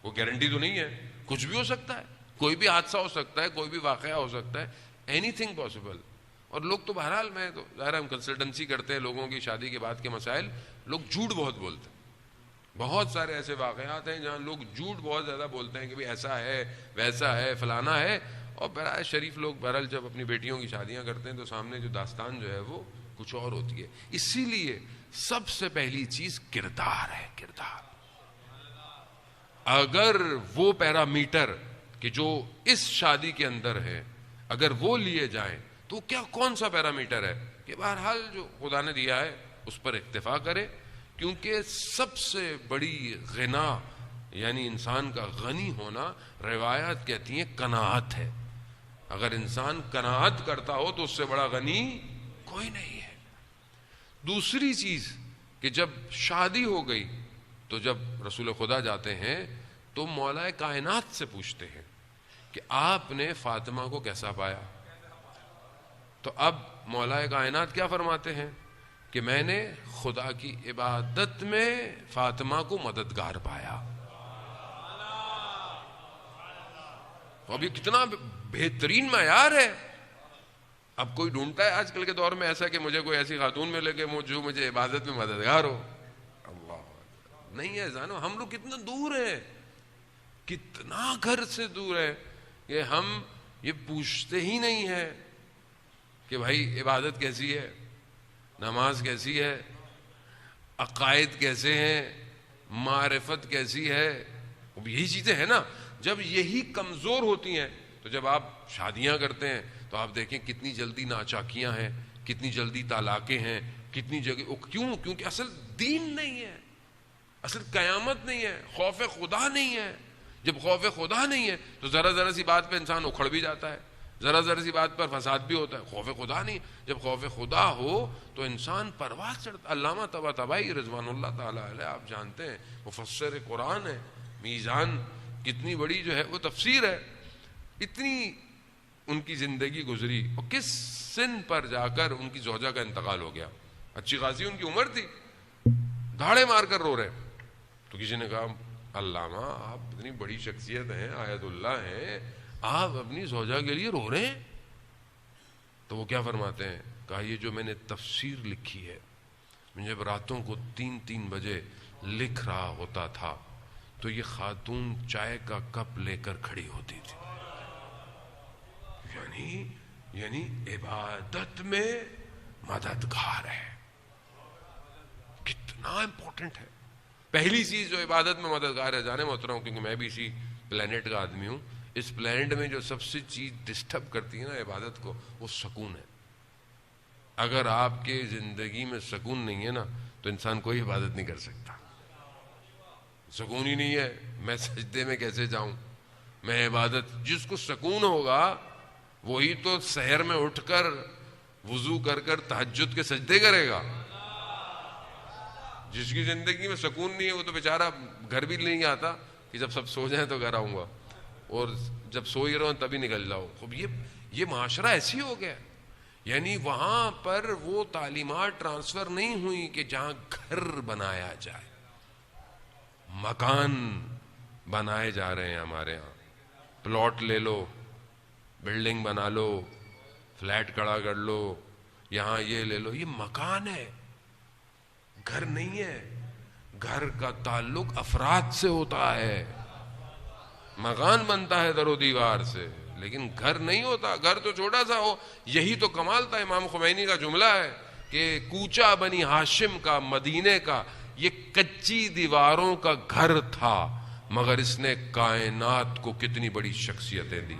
A: وہ گارنٹی تو نہیں ہے. کچھ بھی ہو سکتا ہے، کوئی بھی حادثہ ہو سکتا ہے، کوئی بھی واقعہ ہو سکتا ہے، اینی تھنگ پاسبل. اور لوگ تو بہرحال، میں تو ظاہر ہم کنسلٹنسی کرتے ہیں لوگوں کی شادی کے بعد کے مسائل، لوگ جھوٹ بہت بولتے ہیں. بہت سارے ایسے واقعات ہیں جہاں لوگ جھوٹ بہت زیادہ بولتے ہیں کہ بھئی ایسا ہے، ویسا ہے، فلانا ہے، اور بہرحال شریف لوگ بہرحال جب اپنی بیٹیوں کی شادیاں کرتے ہیں تو سامنے جو داستان جو ہے وہ کچھ اور ہوتی ہے. اسی لیے سب سے پہلی چیز کردار ہے. کردار اگر وہ پیرامیٹر کہ جو اس شادی کے اندر ہے اگر وہ لیے جائیں تو کیا کون سا پیرامیٹر ہے کہ بہرحال جو خدا نے دیا ہے اس پر اکتفا کرے. کیونکہ سب سے بڑی غنا یعنی انسان کا غنی ہونا، روایات کہتی ہیں قناعت ہے. اگر انسان قناعت کرتا ہو تو اس سے بڑا غنی کوئی نہیں ہے. دوسری چیز کہ جب شادی ہو گئی تو جب رسول خدا جاتے ہیں تو مولا کائنات سے پوچھتے ہیں کہ آپ نے فاطمہ کو کیسا پایا؟ تو اب مولا کائنات کیا فرماتے ہیں کہ میں نے خدا کی عبادت میں فاطمہ کو مددگار پایا. اب یہ کتنا بہترین معیار ہے. اب کوئی ڈھونڈتا ہے آج کل کے دور میں ایسا کہ مجھے کوئی ایسی خاتون ملے کہ جو مجھے عبادت میں مددگار ہو. اللہ نہیں ہے جانو، ہم لوگ کتنا دور ہیں، کتنا گھر سے دور ہے کہ ہم یہ پوچھتے ہی نہیں ہیں کہ بھائی عبادت کیسی ہے، نماز کیسی ہے، عقائد کیسے ہیں، معرفت کیسی ہے. اب یہی چیزیں ہیں نا. جب یہی کمزور ہوتی ہیں تو جب آپ شادیاں کرتے ہیں تو آپ دیکھیں کتنی جلدی ناچاکیاں ہیں، کتنی جلدی طلاقیں ہیں، کتنی جگہ. کیوں؟ کیونکہ اصل دین نہیں ہے، اصل قیامت نہیں ہے، خوف خدا نہیں ہے. جب خوف خدا نہیں ہے تو ذرا سی بات پہ انسان اکھڑ بھی جاتا ہے، ذرا سی بات پر فساد بھی ہوتا ہے. خوف خدا نہیں. جب خوف خدا ہو تو انسان پرواز چڑھتا. علامہ طباطبائی رضوان اللہ تعالی علیہ آپ جانتے ہیں مفسر قرآن ہے. میزان کتنی بڑی جو ہے وہ تفسیر ہے. اتنی ان کی زندگی گزری اور کس سن پر جا کر ان کی زوجہ کا انتقال ہو گیا. اچھی خاصی ان کی عمر تھی، دھاڑے مار کر رو رہے. تو کسی نے کہا علامہ آپ اتنی بڑی شخصیت ہیں، آیت اللہ ہیں، آپ اپنی زوجہ کے لیے رو رہے ہیں؟ تو وہ کیا فرماتے ہیں؟ کہا یہ جو میں نے تفسیر لکھی ہے، میں جب راتوں کو 3 بجے لکھ رہا ہوتا تھا تو یہ خاتون چائے کا کپ لے کر کھڑی ہوتی تھی. یعنی عبادت میں مددگار ہے. کتنا امپورٹنٹ ہے. پہلی چیز جو عبادت میں مددگار ہے، جانے محترم، کیونکہ میں بھی اسی پلانٹ کا آدمی ہوں، اس پلانٹ میں جو سب سے چیز ڈسٹرب کرتی ہے نا عبادت کو، وہ سکون ہے. اگر آپ کے زندگی میں سکون نہیں ہے نا تو انسان کوئی عبادت نہیں کر سکتا. سکون ہی نہیں ہے، میں سجدے میں کیسے جاؤں، میں عبادت. جس کو سکون ہوگا وہی تو سحر میں اٹھ کر وضو کر کر تہجد کے سجدے کرے گا. جس کی زندگی میں سکون نہیں ہے وہ تو بیچارہ گھر بھی نہیں آتا کہ جب سب سو جائیں تو گھر آؤں گا، اور جب سو ہی رہو تبھی نکل جاؤ. خب یہ معاشرہ ایسی ہو گیا. یعنی وہاں پر وہ تعلیمات ٹرانسفر نہیں ہوئی کہ جہاں گھر بنایا جائے. مکان بنائے جا رہے ہیں ہمارے ہاں. پلاٹ لے لو، بلڈنگ بنا لو، فلیٹ کھڑا کر لو، یہاں یہ لے لو. یہ مکان ہے، گھر نہیں ہے. گھر کا تعلق افراد سے ہوتا ہے. مکان بنتا ہے در و دیوار سے، لیکن گھر نہیں ہوتا. گھر تو چھوٹا سا ہو. یہی تو کمال تھا. امام خمینی کا جملہ ہے کہ کوچہ بنی ہاشم کا مدینے کا یہ کچی دیواروں کا گھر تھا، مگر اس نے کائنات کو کتنی بڑی شخصیتیں دی.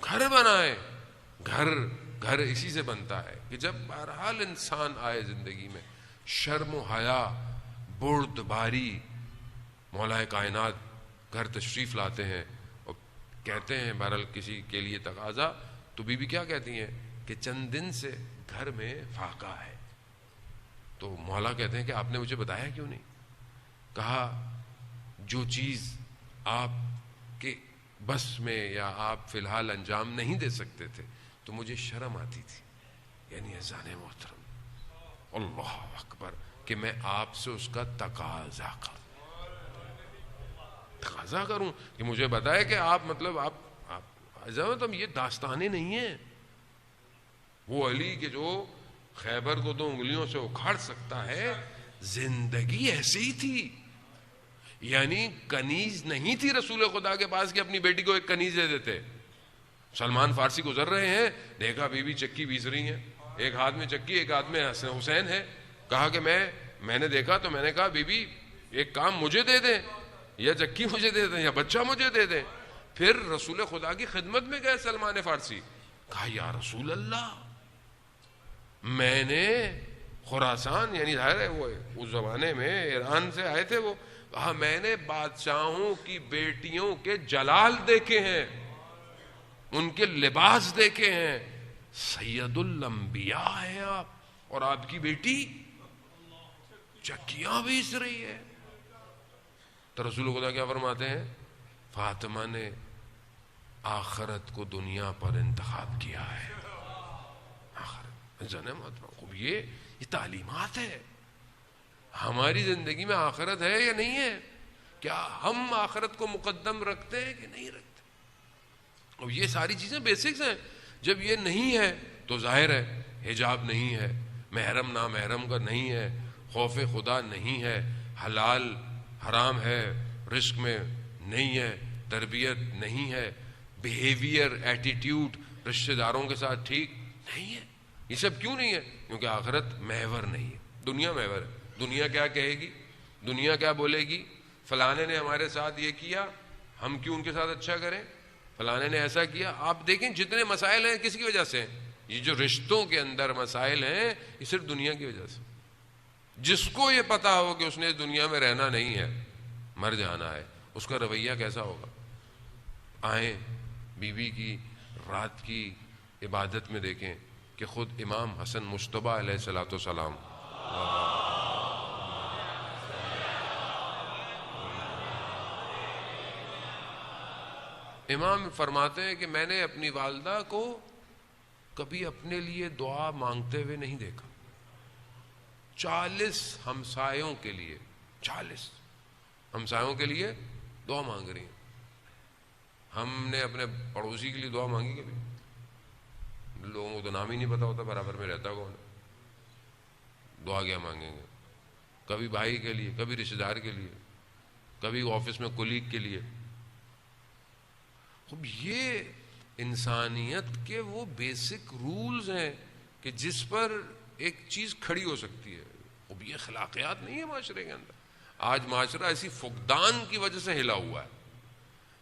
A: گھر بنائیں. گھر اسی سے بنتا ہے کہ جب بہرحال انسان آئے زندگی میں شرم و حیا بردباری مولا کائنات گھر تشریف لاتے ہیں اور کہتے ہیں بہرحال کسی کے لیے تقاضا, تو بی بی کیا کہتی ہیں کہ چند دن سے گھر میں فاقہ ہے. تو مولا کہتے ہیں کہ آپ نے مجھے بتایا کیوں نہیں؟ کہا جو چیز آپ کے بس میں یا آپ فی الحال انجام نہیں دے سکتے تھے تو مجھے شرم آتی تھی. یعنی اذان محترم, اللہ اکبر, کہ میں آپ سے اس کا تقاضا کروں کہ مجھے بتائے کہ آپ مطلب آپ یہ داستانیں نہیں ہیں. وہ علی کے جو خیبر کو 2 انگلیوں سے اکھاڑ سکتا ہے, زندگی ایسی ہی تھی. یعنی کنیز نہیں تھی رسول خدا کے پاس کہ اپنی بیٹی کو ایک کنیز دے دیتے. سلمان فارسی گزر رہے ہیں, دیکھا بی بی چکی بیس رہی ہیں, ایک ہاتھ میں چکی ایک ہاتھ میں حسین ہے. کہا کہ میں نے دیکھا تو میں نے کہا بی بی ایک کام مجھے دے دیں, یا چکی مجھے دے دیں یا بچہ مجھے دے دیں. پھر رسول خدا کی خدمت میں گئے سلمان فارسی, کہا یا رسول اللہ میں نے خراسان, یعنی ظاہر ہے وہ اس زمانے میں ایران سے آئے تھے, وہ کہا میں نے بادشاہوں کی بیٹیوں کے جلال دیکھے ہیں, ان کے لباس دیکھے ہیں, سید الانبیاء ہیں آپ, اور آپ کی بیٹی چکیاں بیچ رہی ہے. تو رسول خدا کیا فرماتے ہیں, فاطمہ نے آخرت کو دنیا پر انتخاب کیا ہے. خوب یہ تعلیمات ہے. ہماری زندگی میں آخرت ہے یا نہیں ہے؟ کیا ہم آخرت کو مقدم رکھتے ہیں کہ نہیں رکھتے؟ اب یہ ساری چیزیں بیسکس ہیں. جب یہ نہیں ہے تو ظاہر ہے حجاب نہیں ہے, محرم نامحرم کا نہیں ہے, خوف خدا نہیں ہے, حلال حرام ہے رزق میں نہیں ہے, تربیت نہیں ہے, بیہیویئر ایٹیٹیوڈ رشتہ داروں کے ساتھ ٹھیک نہیں ہے. یہ سب کیوں نہیں ہے؟ کیونکہ آخرت محور نہیں ہے, دنیا محور ہے. دنیا کیا کہے گی, دنیا کیا بولے گی, فلانے نے ہمارے ساتھ یہ کیا, ہم کیوں ان کے ساتھ اچھا کریں, فلانے نے ایسا کیا. آپ دیکھیں جتنے مسائل ہیں کس کی وجہ سے, یہ جو رشتوں کے اندر مسائل ہیں یہ صرف دنیا کی وجہ سے. جس کو یہ پتا ہو کہ اس نے اس دنیا میں رہنا نہیں ہے, مر جانا ہے, اس کا رویہ کیسا ہوگا. آئیں بیوی کی رات کی عبادت میں دیکھیں کہ خود امام حسن مجتبیٰ علیہ الصلوۃ والسلام امام فرماتے ہیں کہ میں نے اپنی والدہ کو کبھی اپنے لیے دعا مانگتے ہوئے نہیں دیکھا. 40 ہمسایوں کے لیے 40 ہمسایوں کے لیے دعا مانگ رہی ہیں. ہم نے اپنے پڑوسی کے لیے دعا مانگی کبھی؟ لوگوں کو تو نام ہی نہیں پتا ہوتا برابر میں رہتا کون, دعا کیا مانگیں گے. کبھی بھائی کے لیے, کبھی رشتہ دار کے لیے, کبھی آفس میں کولیگ کے لیے. اب یہ انسانیت کے وہ بیسک رولز ہیں کہ جس پر ایک چیز کھڑی ہو سکتی ہے. اب یہ اخلاقیات نہیں ہے معاشرے کے اندر. آج معاشرہ ایسی فقدان کی وجہ سے ہلا ہوا ہے,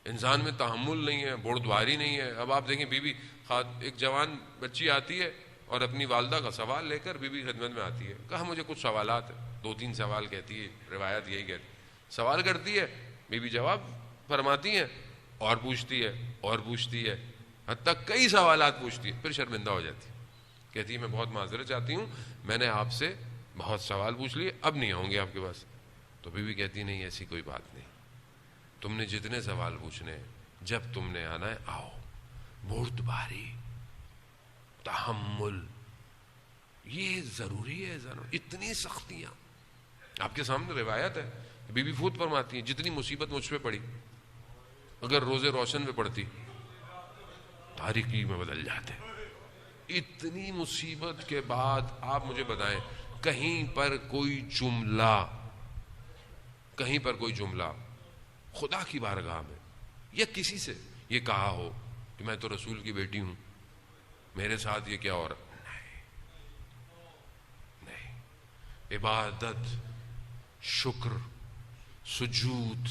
A: انسان میں تحمل نہیں ہے, بردباری نہیں ہے. اب آپ دیکھیں بیوی ایک جوان بچی آتی ہے اور اپنی والدہ کا سوال لے کر بیوی خدمت میں آتی ہے, کہا مجھے کچھ سوالات ہیں, 2-3 سوال کہتی ہے, روایت یہی کہتی ہے. سوال کرتی ہے, بیوی جواب فرماتی ہیں, اور پوچھتی ہے اور پوچھتی ہے, حتیٰ کئی سوالات پوچھتی ہے, پھر شرمندہ ہو جاتی ہے, کہتی ہے میں بہت معذرت چاہتی ہوں, میں نے آپ سے بہت سوال پوچھ لیے, اب نہیں ہوں گے آپ کے پاس. تو بیوی کہتی نہیں ایسی کوئی بات نہیں, تم نے جتنے سوال پوچھنے ہیں, جب تم نے آنا ہے آؤ. بردباری, تحمل, یہ ضروری ہے. اتنی سختیاں آپ کے سامنے روایت ہے, بی بی فوت فرماتی ہیں جتنی مصیبت مجھ پہ پڑی, اگر روزے روشن میں پڑتی تاریکی میں بدل جاتے. اتنی مصیبت کے بعد آپ مجھے بتائیں کہیں پر کوئی جملہ خدا کی بارگاہ میں یا کسی سے یہ کہا ہو کہ میں تو رسول کی بیٹی ہوں, میرے ساتھ یہ کیا ہو رہا؟ نہیں. عبادت, شکر, سجود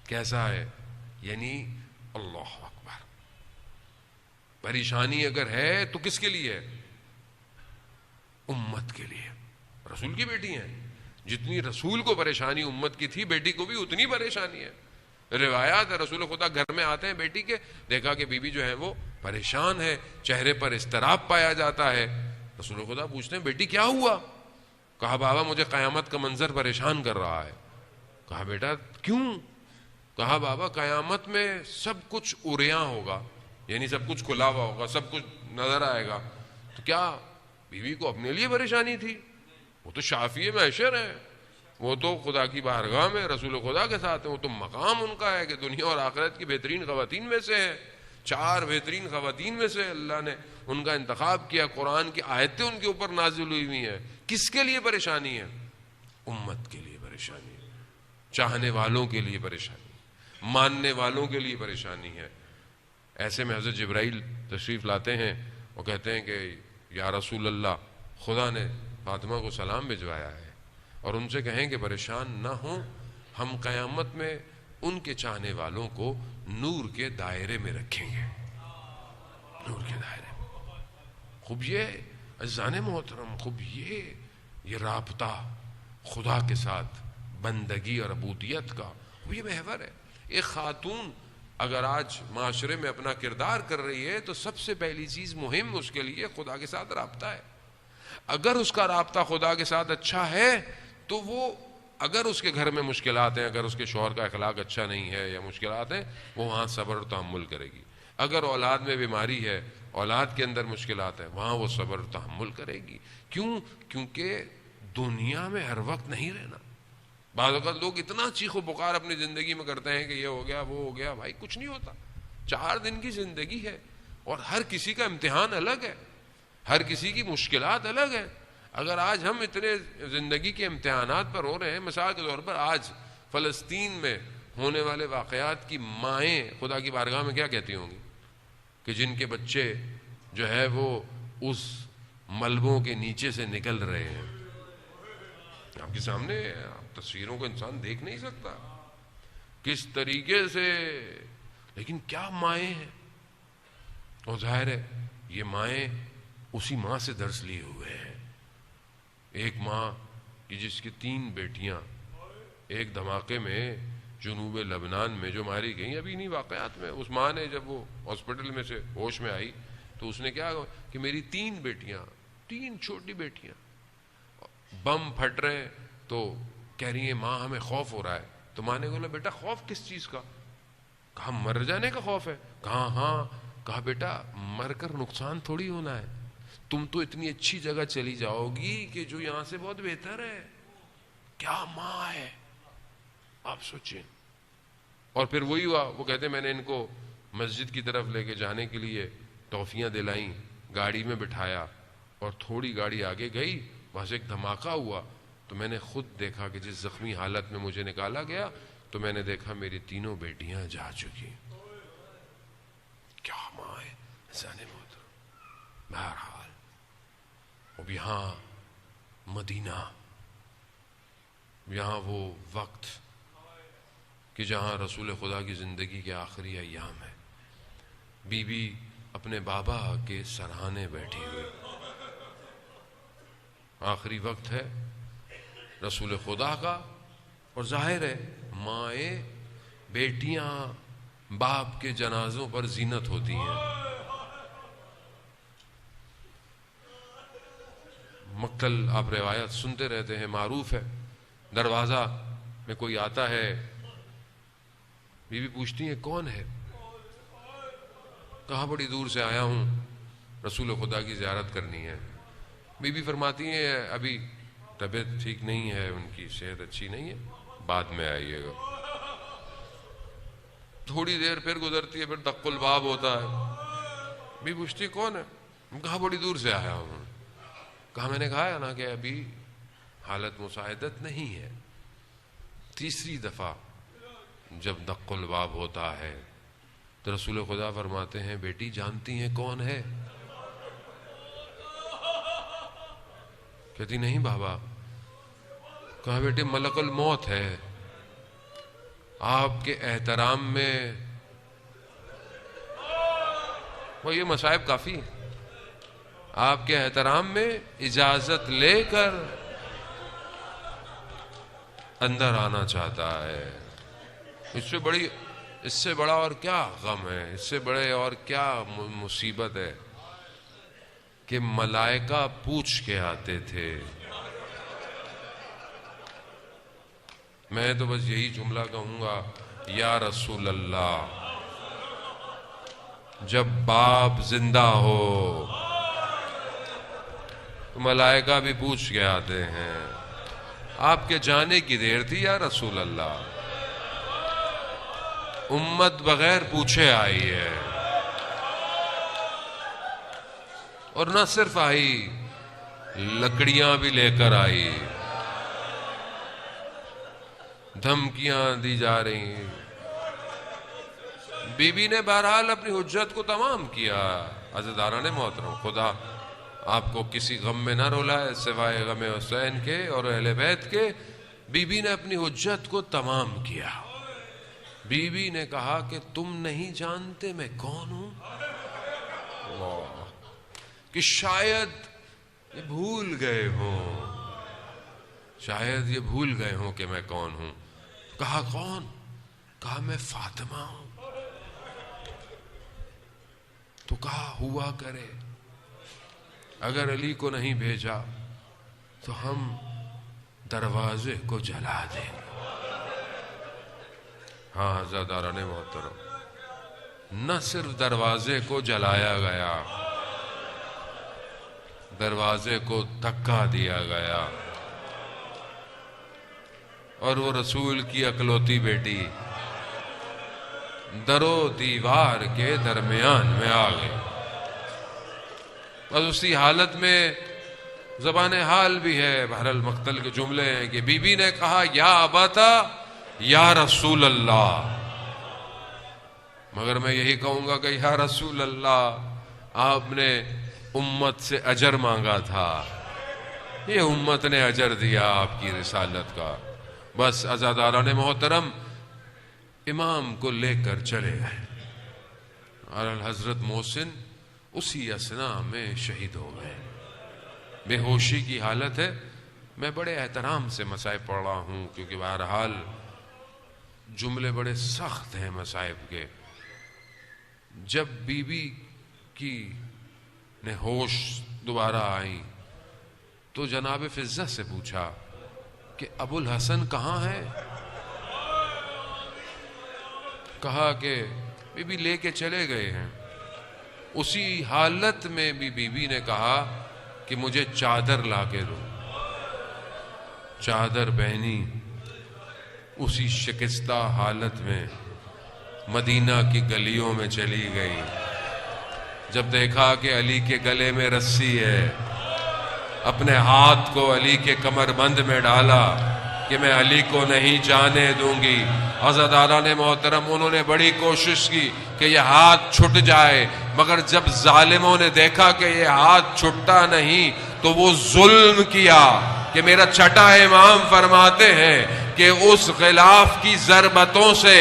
A: کیسا ہے, یعنی اللہ اکبر, پریشانی اگر ہے تو کس کے لیے ہے؟ امت کے لیے. رسول کی بیٹی ہیں, جتنی رسول کو پریشانی امت کی تھی, بیٹی کو بھی اتنی پریشانی ہے. روایات ہے رسول خدا گھر میں آتے ہیں بیٹی کے, دیکھا کہ بیوی جو ہے وہ پریشان ہے, چہرے پر اضطراب پایا جاتا ہے. رسول خدا پوچھتے ہیں بیٹی کیا ہوا؟ کہا بابا مجھے قیامت کا منظر پریشان کر رہا ہے. کہا بیٹا کیوں؟ کہا بابا قیامت میں سب کچھ عریاں ہوگا, یعنی سب کچھ کھلا ہوا ہوگا, سب کچھ نظر آئے گا. تو کیا بیوی کو اپنے لیے پریشانی تھی؟ وہ تو شافی محشر ہے, وہ تو خدا کی بارگاہ میں رسول خدا کے ساتھ ہیں, وہ تو مقام ان کا ہے کہ دنیا اور آخرت کی بہترین خواتین میں سے ہے, 4 بہترین خواتین میں سے اللہ نے ان کا انتخاب کیا, قرآن کی آیتیں ان کے اوپر نازل ہوئی ہیں. کس کے لیے پریشانی ہے؟ امت کے لیے پریشانی ہے, چاہنے والوں کے لیے پریشانی, ماننے والوں کے لیے پریشانی ہے. ایسے میں حضرت جبرائیل تشریف لاتے ہیں اور کہتے ہیں کہ یا رسول اللہ, خدا نے فاطمہ کو سلام بھجوایا ہے اور ان سے کہیں کہ پریشان نہ ہوں, ہم قیامت میں ان کے چاہنے والوں کو نور کے دائرے میں رکھیں گے. نور کے دائرے میں. خوب یہ عزیزان محترم, خوب یہ رابطہ خدا کے ساتھ بندگی اور عبودیت کا, خوب یہ محور ہے. ایک خاتون اگر آج معاشرے میں اپنا کردار کر رہی ہے تو سب سے پہلی چیز مہم اس کے لیے خدا کے ساتھ رابطہ ہے. اگر اس کا رابطہ خدا کے ساتھ اچھا ہے تو وہ, اگر اس کے گھر میں مشکلات ہیں, اگر اس کے شوہر کا اخلاق اچھا نہیں ہے یا مشکلات ہیں, وہ وہاں صبر و تحمل کرے گی. اگر اولاد میں بیماری ہے, اولاد کے اندر مشکلات ہیں, وہاں وہ صبر و تحمل کرے گی. کیوں؟ کیونکہ دنیا میں ہر وقت نہیں رہنا. بعض اوقات لوگ اتنا چیخ و پکار اپنی زندگی میں کرتے ہیں کہ یہ ہو گیا وہ ہو گیا. بھائی کچھ نہیں ہوتا, 4 دن کی زندگی ہے اور ہر کسی کا امتحان الگ ہے, ہر کسی کی مشکلات الگ ہیں. اگر آج ہم اتنے زندگی کے امتحانات پر ہو رہے ہیں, مثال کے طور پر آج فلسطین میں ہونے والے واقعات کی مائیں خدا کی بارگاہ میں کیا کہتی ہوں گی کہ جن کے بچے جو ہے وہ اس ملبوں کے نیچے سے نکل رہے ہیں. آپ کے سامنے تصویروں کو انسان دیکھ نہیں سکتا کس طریقے سے, لیکن کیا مائیں ہیں. اور ظاہر ہے یہ مائیں اسی ماں سے درس لیے ہوئے ہیں. ایک ماں کی جس کی 3 بیٹیاں ایک دھماکے میں جنوب لبنان میں جو ماری گئیں, ابھی نہیں واقعات میں, اس ماں نے جب وہ ہاسپٹل میں سے ہوش میں آئی تو اس نے کیا کہ میری 3 بیٹیاں, 3 چھوٹی بیٹیاں, بم پھٹ رہے ہیں تو کہہ رہی ہیں ماں ہمیں خوف ہو رہا ہے. تو ماں نے بولا بیٹا خوف کس چیز کا؟ کہا مر جانے کا خوف ہے. کہا ہاں. کہا بیٹا مر کر نقصان تھوڑی ہونا ہے, تم تو اتنی اچھی جگہ چلی جاؤ گی کہ جو یہاں سے بہت بہتر ہے. کیا ماں ہے آپ سوچیں. اور پھر وہی ہوا, وہ کہتے میں نے ان کو مسجد کی طرف لے کے جانے کے لیے ٹافیاں دلائیں, گاڑی میں بٹھایا اور تھوڑی گاڑی آگے گئی, وہاں سے ایک دھماکہ ہوا تو میں نے خود دیکھا کہ جس زخمی حالت میں مجھے نکالا گیا تو میں نے دیکھا میری 3 بیٹیاں جا چکی. کیا ماں ہے جانے محترم. بہرحال اب یہاں مدینہ, یہاں وہ وقت کہ جہاں رسول خدا کی زندگی کے آخری ایام ہے, بی بی اپنے بابا کے سرہانے بیٹھی ہوئی, آخری وقت ہے رسول خدا کا. اور ظاہر ہے مائیں بیٹیاں باپ کے جنازوں پر زینت ہوتی ہیں. مکل آپ روایت سنتے رہتے ہیں, معروف ہے, دروازہ میں کوئی آتا ہے, بی بی پوچھتی ہے کون ہے؟ کہاں بڑی دور سے آیا ہوں, رسول خدا کی زیارت کرنی ہے. بی بی فرماتی ہیں ابھی طبیعت ٹھیک نہیں ہے, ان کی صحت اچھی نہیں ہے, بعد میں آئیے گا. تھوڑی دیر پھر گزرتی ہے, پھر دق الباب ہوتا ہے. بی پوچھتی ہے کون ہے؟ کہا بڑی دور سے آیا ہوں. کہا میں نے کہا ہے نا کہ ابھی حالت مساعدت نہیں ہے. تیسری دفعہ جب دق الباب ہوتا ہے تو رسول خدا فرماتے ہیں بیٹی جانتی ہیں کون ہے؟ کہتی نہیں بابا. کہا بیٹے ملک الموت ہے, آپ کے احترام میں وہ یہ مصائب کافی ہیں. آپ کے احترام میں اجازت لے کر اندر آنا چاہتا ہے. اس سے بڑا اور کیا غم ہے، اس سے بڑے اور کیا مصیبت ہے کہ ملائکہ پوچھ کے آتے تھے. میں تو بس یہی جملہ کہوں گا، یا رسول اللہ، جب باپ زندہ ہو تو ملائکہ بھی پوچھ کے آتے ہیں. آپ کے جانے کی دیر تھی یا رسول اللہ، امت بغیر پوچھے آئی ہے. اور نہ صرف آئی، لکڑیاں بھی لے کر آئی، دھمکیاں دی جا رہی ہیں. بی بی نے بہرحال اپنی حجت کو تمام کیا. عزیزانہ محترم، خدا آپ کو کسی غم میں نہ رولائے سوائے غم حسین کے اور اہل بیت کے. بی بی نے اپنی حجت کو تمام کیا. بی بی نے کہا کہ تم نہیں جانتے میں کون ہوں، کہ شاید یہ بھول گئے ہوں، شاید یہ بھول گئے ہوں کہ میں کون ہوں. کہا کون؟ کہا میں فاطمہ ہوں. تو کہا ہوا کرے اگر علی کو نہیں بھیجا تو ہم دروازے کو جلا دیں. ہاں عزیزان محترم، نہ صرف دروازے کو جلایا گیا، دروازے کو دھکا دیا گیا. اور وہ رسول کی اکلوتی بیٹی در و دیوار کے درمیان میں آ گئی. بس اسی حالت میں زبان حال بھی ہے، بہرحال مقتل کے جملے ہیں کہ بی بی نے کہا یا اباتا یا رسول اللہ. مگر میں یہی کہوں گا کہ یا رسول اللہ، آپ نے امت سے اجر مانگا تھا، یہ امت نے اجر دیا آپ کی رسالت کا. بس عزیزان محترم، امام کو لے کر چلے گئے اور حضرت محسن اسی اثنا میں شہید ہو گئے. بے ہوشی کی حالت ہے. میں بڑے احترام سے مصائب پڑھ رہا ہوں کیونکہ بہرحال جملے بڑے سخت ہیں مصائب کے. جب بی بی کی نے ہوش دوبارہ آئی تو جناب فضہ سے پوچھا کہ ابو الحسن کہاں ہے؟ کہا کہ بی بی لے کے چلے گئے ہیں. اسی حالت میں بھی بی بی نے کہا کہ مجھے چادر لا کے دو. چادر پہنی، اسی شکستہ حالت میں مدینہ کی گلیوں میں چلی گئی. جب دیکھا کہ علی کے گلے میں رسی ہے، اپنے ہاتھ کو علی کے کمر بند میں ڈالا کہ میں علی کو نہیں جانے دوں گی. عزیزان محترم، انہوں نے بڑی کوشش کی کہ یہ ہاتھ چھٹ جائے، مگر جب ظالموں نے دیکھا کہ یہ ہاتھ چھٹتا نہیں تو وہ ظلم کیا. کہ میرا چھٹا امام فرماتے ہیں کہ اس غلاف کی ضربتوں سے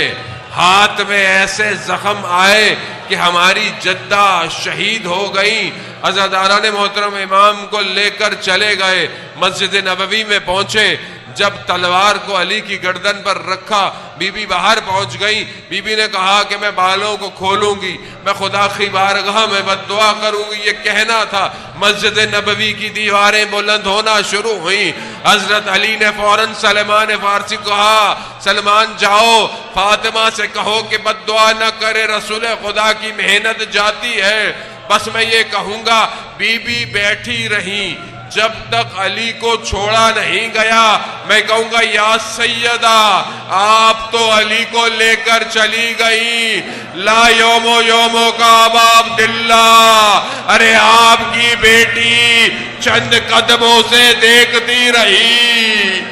A: ہاتھ میں ایسے زخم آئے کہ ہماری جدہ شہید ہو گئی. عزیزان محترم، امام کو لے کر چلے گئے، مسجد نبوی میں پہنچے. جب تلوار کو علی کی گردن پر رکھا، بی بی باہر پہنچ گئی. بی بی نے کہا کہ میں بالوں کو کھولوں گی، میں خدا کی بارگاہ میں بد دعا کروں گی. یہ کہنا تھا. مسجد نبوی کی دیواریں بلند ہونا شروع ہوئیں. حضرت علی نے فوراً سلمان فارسی کو کہا، سلمان جاؤ فاطمہ سے کہو کہ بد دعا نہ کرے، رسول خدا کی محنت جاتی ہے. بس میں یہ کہوں گا، بی بی بیٹھی رہی جب تک علی کو چھوڑا نہیں گیا. میں کہوں گا یا سیدہ، آپ تو علی کو لے کر چلی گئی. لا یومو یومو کا ابا عبداللہ، ارے آپ کی بیٹی چند قدموں سے دیکھتی رہی.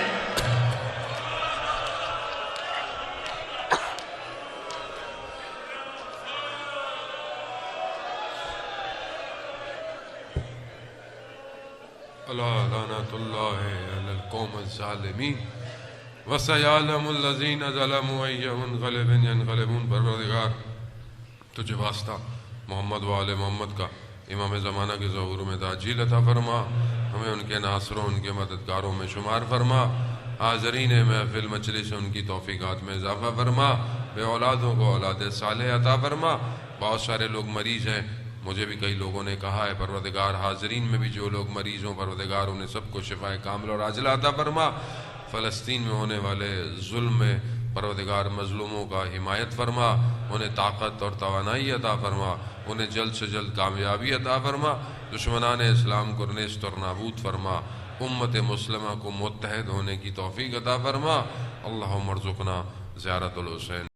A: لعنت اللہ علی القوم الظالمین وسیعلم الذین ظلموا ای منقلب ینقلبون. پروردگار تجھے واسطہ محمد و آل محمد کا امام زمانہ کے ظہور میں تاجیل عطا فرما، ہمیں ان کے ناصروں ان کے مددگاروں میں شمار فرما، حاضرین محفل مجلس ان کی توفیقات میں اضافہ فرما، بے اولادوں کو اولاد صالح عطا فرما۔ بہت سارے لوگ مریض ہیں، مجھے بھی کئی لوگوں نے کہا ہے پروردگار حاضرین میں بھی جو لوگ مریض ہوں پروردگار انہیں سب کو شفائے کامل اور عاجلہ عطا فرما۔ فلسطین میں ہونے والے ظلم میں پروردگار مظلوموں کا حمایت فرما، انہیں طاقت اور توانائی عطا فرما، انہیں جلد سے جلد کامیابی عطا فرما، دشمنان اسلام کو نیست اور نابود فرما، امت مسلمہ کو متحد ہونے کی توفیق عطا فرما۔ اللہم ارزقنا زیارت الحسین۔